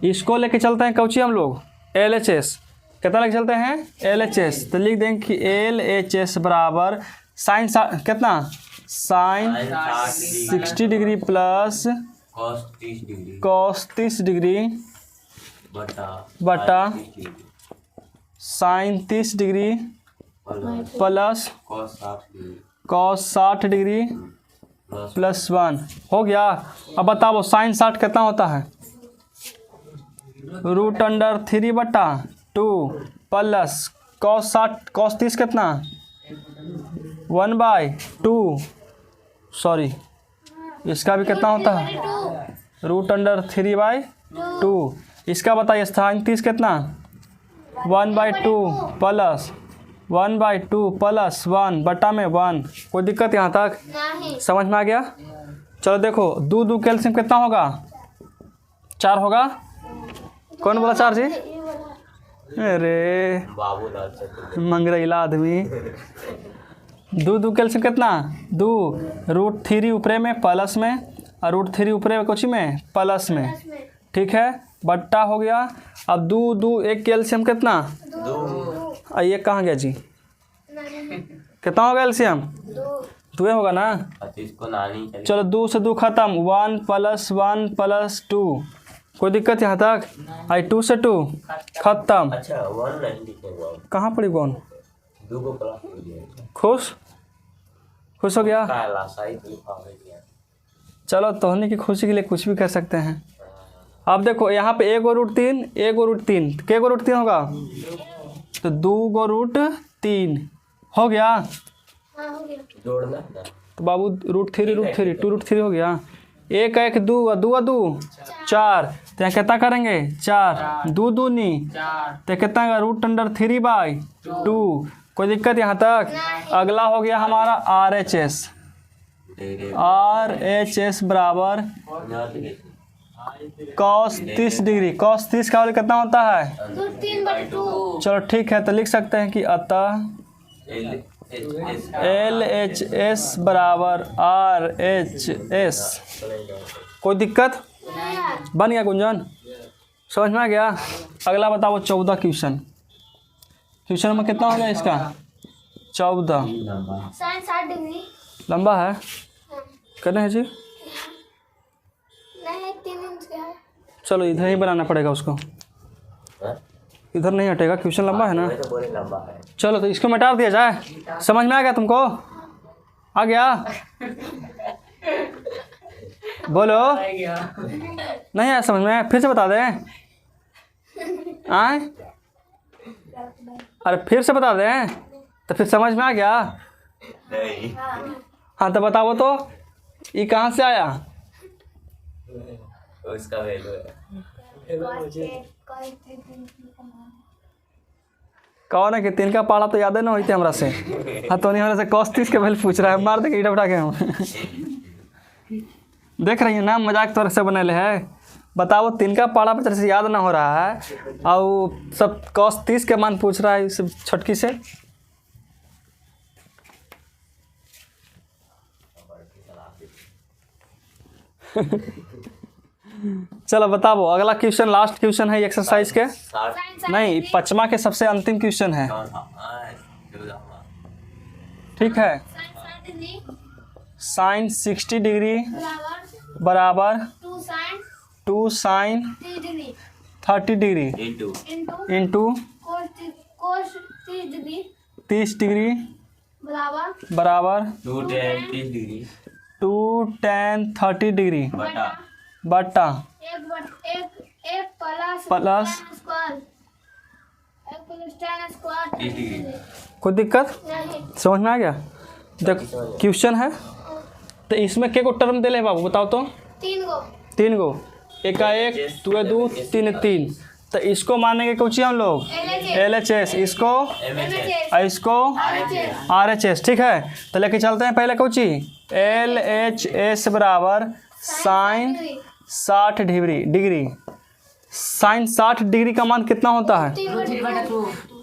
E: इसको लेके चलते हैं कौची हम लोग LHS कितना लेके चलते हैं LHS, तो लिख देंगे कि LHS बराबर साइन कितना sine 60 degree plus
B: cos 30 degree
E: cos 30 degree बटा sine 30 degree plus cos 60 degree plus 1 हो गया। अब बताओ साइन 60 कितना होता है √3/2 प्लस कॉस 30 कितना 1/2 सॉरी इसका भी कितना होता है √3/2। इसका बताइए साइन 30 कितना 1/2 प्लस 1/2 प्लस 1 बटा में 1। कोई दिक्कत यहाँ तक समझ में आ गया। चलो देखो 2 कैल्शियम कितना होगा 4 होगा। कौन बोला 4 जी? अरे मंगरैला आदमी। 2 कैल्शियम कितना 2 √3 ऊपरे में प्लस में और √3 ऊपरे में कुछ में प्लस में, ठीक है बट्टा हो गया। अब 2 1 कैल्शियम कितना ये कहाँ गया जी कितना होगा कैल्शियम 2 होगा ना। चलो 2 से 2 खत्म 1 + 1 + 2 कोई दिक्कत यहाँ तक। आई 2 से 2 खत्म।
B: अच्छा 1 नहीं लिखेगा
E: कहाँ पड़ी 1
B: 2 को प्लस कर दिया
E: खुश हो गया।
B: काला सही लिखा है क्या।
E: चलो तोहने की खुशी के लिए कुछ भी कर सकते हैं। अब देखो यहाँ पे 1 √3 1 √3 क्या √3 होगा तो 2 √3 हो गया।
B: जोड़ना ना
E: तो बाबू √3 2 √3 हो गया। 1 1 2 2 4 तो यहाँ कितना करेंगे 4 2 2 नी तो कितना √3/2। कोई दिक्कत यहाँ तक। अगला हो गया हमारा RHS बराबर cos 30 डिग्री cos 30 का वैल्यू कितना होता है
C: 3/2।
E: चलो ठीक है तो लिख सकते हैं कि अतः LHS बराबर RHS। कोई दिक्कत बन गया गुंजन समझ में आ गया। अगला बताओ 14 क्वेश्चन में कितना हो गया इसका 14
C: साइन 60 डिग्री
E: लंबा है करना है जी।
C: नहीं 3 इंच का है।
E: चलो इधर ही बनाना पड़ेगा उसको इधर नहीं हटेगा क्वेश्चन लंबा है ना।
B: तो बोले लंबा है।
E: चलो तो इसको मिटा दिया जाए। समझ में आ गया तुमको आ गया बोलो नहीं आया समझ में फिर से बता दें आए अरे फिर से बता दें तो फिर समझ में आ गया।
B: नहीं
E: हाँ तो बताओ तो ये कहाँ से आया
B: उसका वैल्यू है
E: कहो ना कि 3 का पाला तो याद है ना होते हमरा से। हाँ तो नहीं हमरा से cos 30 के वैल्यू पूछ रहा है मार दे ईटा उठा के हम देख रही है ना मजाक तौर से बने है। बताओ 3 का पाला पर से याद ना हो रहा है और सब cos 30 के मान पूछ रहा है इस छटकी से। चलो बताओ अगला क्वेश्चन लास्ट क्वेश्चन है एक्सरसाइज के नहीं 5वां के सबसे अंतिम क्वेश्चन है ठीक है। साइन 60 डिग्री बराबर 2 sine 30 degree into
C: cos 30 degree
E: 30 degree बराबर
B: 2 tan 30 डिग्री
E: 2 tan 30 डिग्री बटा
C: एक
E: प्लस
C: tan स्क्वायर
B: 30 डिग्री
E: कोई दिक्कत
C: नहीं।
E: समझ में आ गया। देखो क्वेश्चन है तो इसमें के को टर्म दे ले बाबू बताओ तो 3 गो 1 का 1 2 2 3 3 तो इसको मानेंगे कुछ हम लोग LHS इसको इसको RHS ठीक है। तो लेके चलते हैं पहले कुछ LHS बराबर साइन 60 डिग्री साइन 60 डिग्री का मान कितना होता है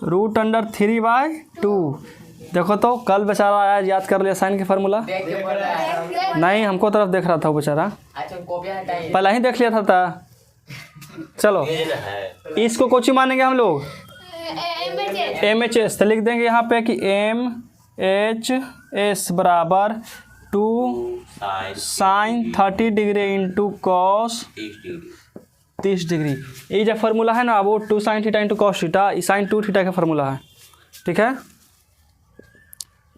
E: √3/2। देखो तो कल बेचारा आया याद कर लिया साइन के फार्मूला नहीं हमको तरफ देख रहा था वो बेचारा पहले ही देख लिया था चलो
B: ये ना है
E: इसको कोची मानेंगे हम लोग MHS। तो लिख देंगे यहाँ पे कि MHS बराबर 2 sine 30 degree into cos 30 degree. ये जो फार्मूला है ना वो 2 sine theta into cos theta, sine 2 theta का फार्मूला है। ठीक है,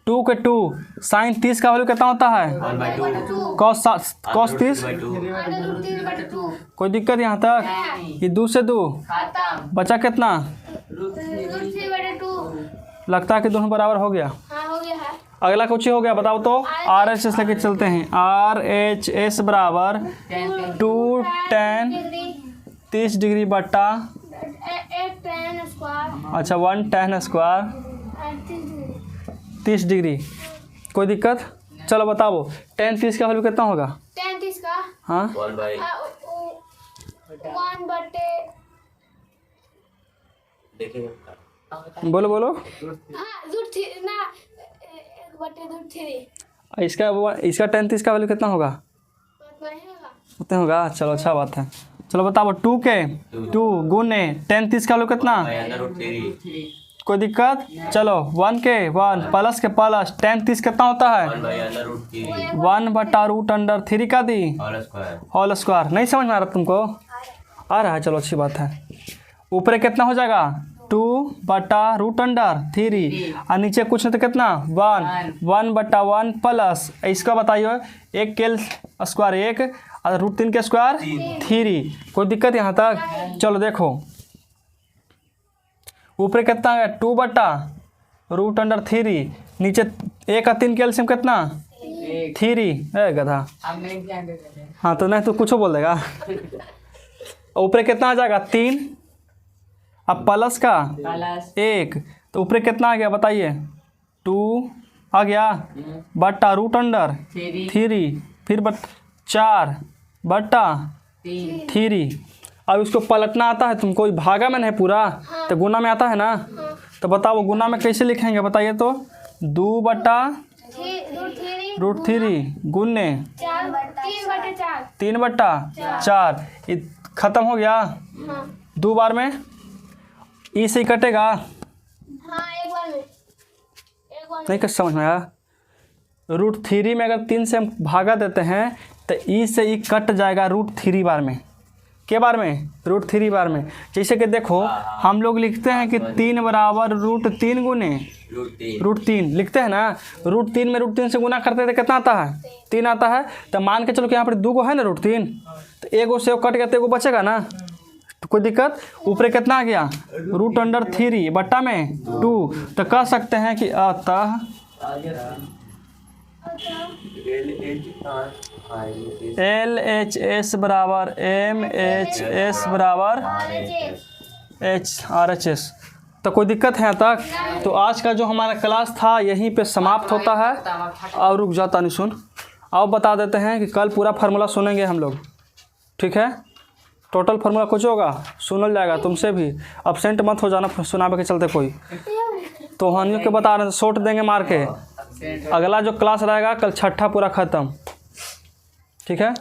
E: 2 के 2 साइन 30 का वैल्यू कितना होता है
B: 1/2
E: कॉस 30। कोई दिक्कत यहाँ तक? ये 2 से 2
C: खत्म।
E: बचा कितना?
D: √3/2।
E: लगता है कि दोनों बराबर हो गया।
D: हाँ हो गया है।
E: अगला कुछ हो गया बताओ तो। RHS लेके चलते हैं। RHS बराबर 2 tan 30 डिग्री बट्टा
D: एक tan स्क्वायर
E: अच्छा 1 tan स्क्वायर 30 डिग्री। कोई दिक्कत? चलो बताओ tan 30 का वैल्यू कितना होगा?
D: tan 30 का
E: हाँ
D: 1 बटे
B: देखिए
E: बोलो बोलो।
D: हाँ √3 ना 1 बटे √3
E: इसका tan 30 का वैल्यू कितना होगा? उतना होगा। चलो अच्छा बात है। चलो बताओ 2 के 2 गुने tan 30 का वैल्यू कितना?
B: √3
E: कोई दिक्कत? चलो 1 के 1 प्लस के प्लस tan 30 कितना होता है?
B: 1/√3
E: 1 बटा √3 का the
B: whole square.
E: Whole square. नहीं समझ में आ रहा तुमको? आ रहा है, चलो अच्छी बात है। ऊपर कितना हो जाएगा? 2 बटा √3 और नीचे कुछ नहीं तो कितना 1 बटा 1 प्लस इसका बताइए 1 के स्क्वायर 1 और √3 के स्क्वायर 3। कोई दिक्कत यहाँ तक? चलो देखो ऊपर कितना है 2 बटा √3 नीचे 1 और 3 के एलसीएम कितना 3 है गधा।
C: हम नहीं ध्यान देते।
E: हाँ तो नहीं तो कुछ बोल देगा। ऊपर कितना आ जाएगा 3 अब प्लस का
C: प्लस
E: 1 तो ऊपर कितना आ गया बताइए 2 आ गया बट्टा √3 फिर 4 बट्टा 3। अब इसको पलटना आता है तुमको? भागा में नहीं पूरा तो गुना में आता है ना। तो बताओ गुना में कैसे लिखेंगे बताइए तो? 2 बट्टा √3 गुने 3 बट्टा 4 खत्म हो गया। 2 बार में ई से ही कटेगा।
D: हाँ एक बार में
E: नहीं कर समझ में आया? √3 में अगर 3 से हम भागा देते हैं तो ई से ई कट जाएगा √3 बार में। के बार में? √3 बार में। जैसे कि देखो हम लोग लिखते हैं कि 3 बराबर √3 गुने √3 लिखते हैं ना। √3 में √3 से गुना करते थे कितना आता है 3 आता है। तो मान के चलो कि यहाँ पर 2 गो है ना √3 तो एगो से कट गया तो एगो बचेगा ना। तो कोई दिक्कत? ऊपर कितना आ गया √3 बट्टा में 2। तो कह सकते हैं कि अतः LHS बराबर MHS बराबर RHS। तो कोई दिक्कत है यहाँ तक? तो आज का जो हमारा क्लास था यहीं पे समाप्त होता है। और रुक जाता नहीं सुन अब बता देते हैं कि कल पूरा फार्मूला सुनेंगे हम लोग। ठीक है, टोटल फार्मूला कुछ होगा सुनल जाएगा तुमसे भी। अब्सेंट मत हो जाना सुनावे के चलते कोई। तो हानियों के बता रहे हैं शॉर्ट देंगे मार के। अगला जो क्लास रहेगा कल 6ठा पूरा ख़त्म। ठीक है।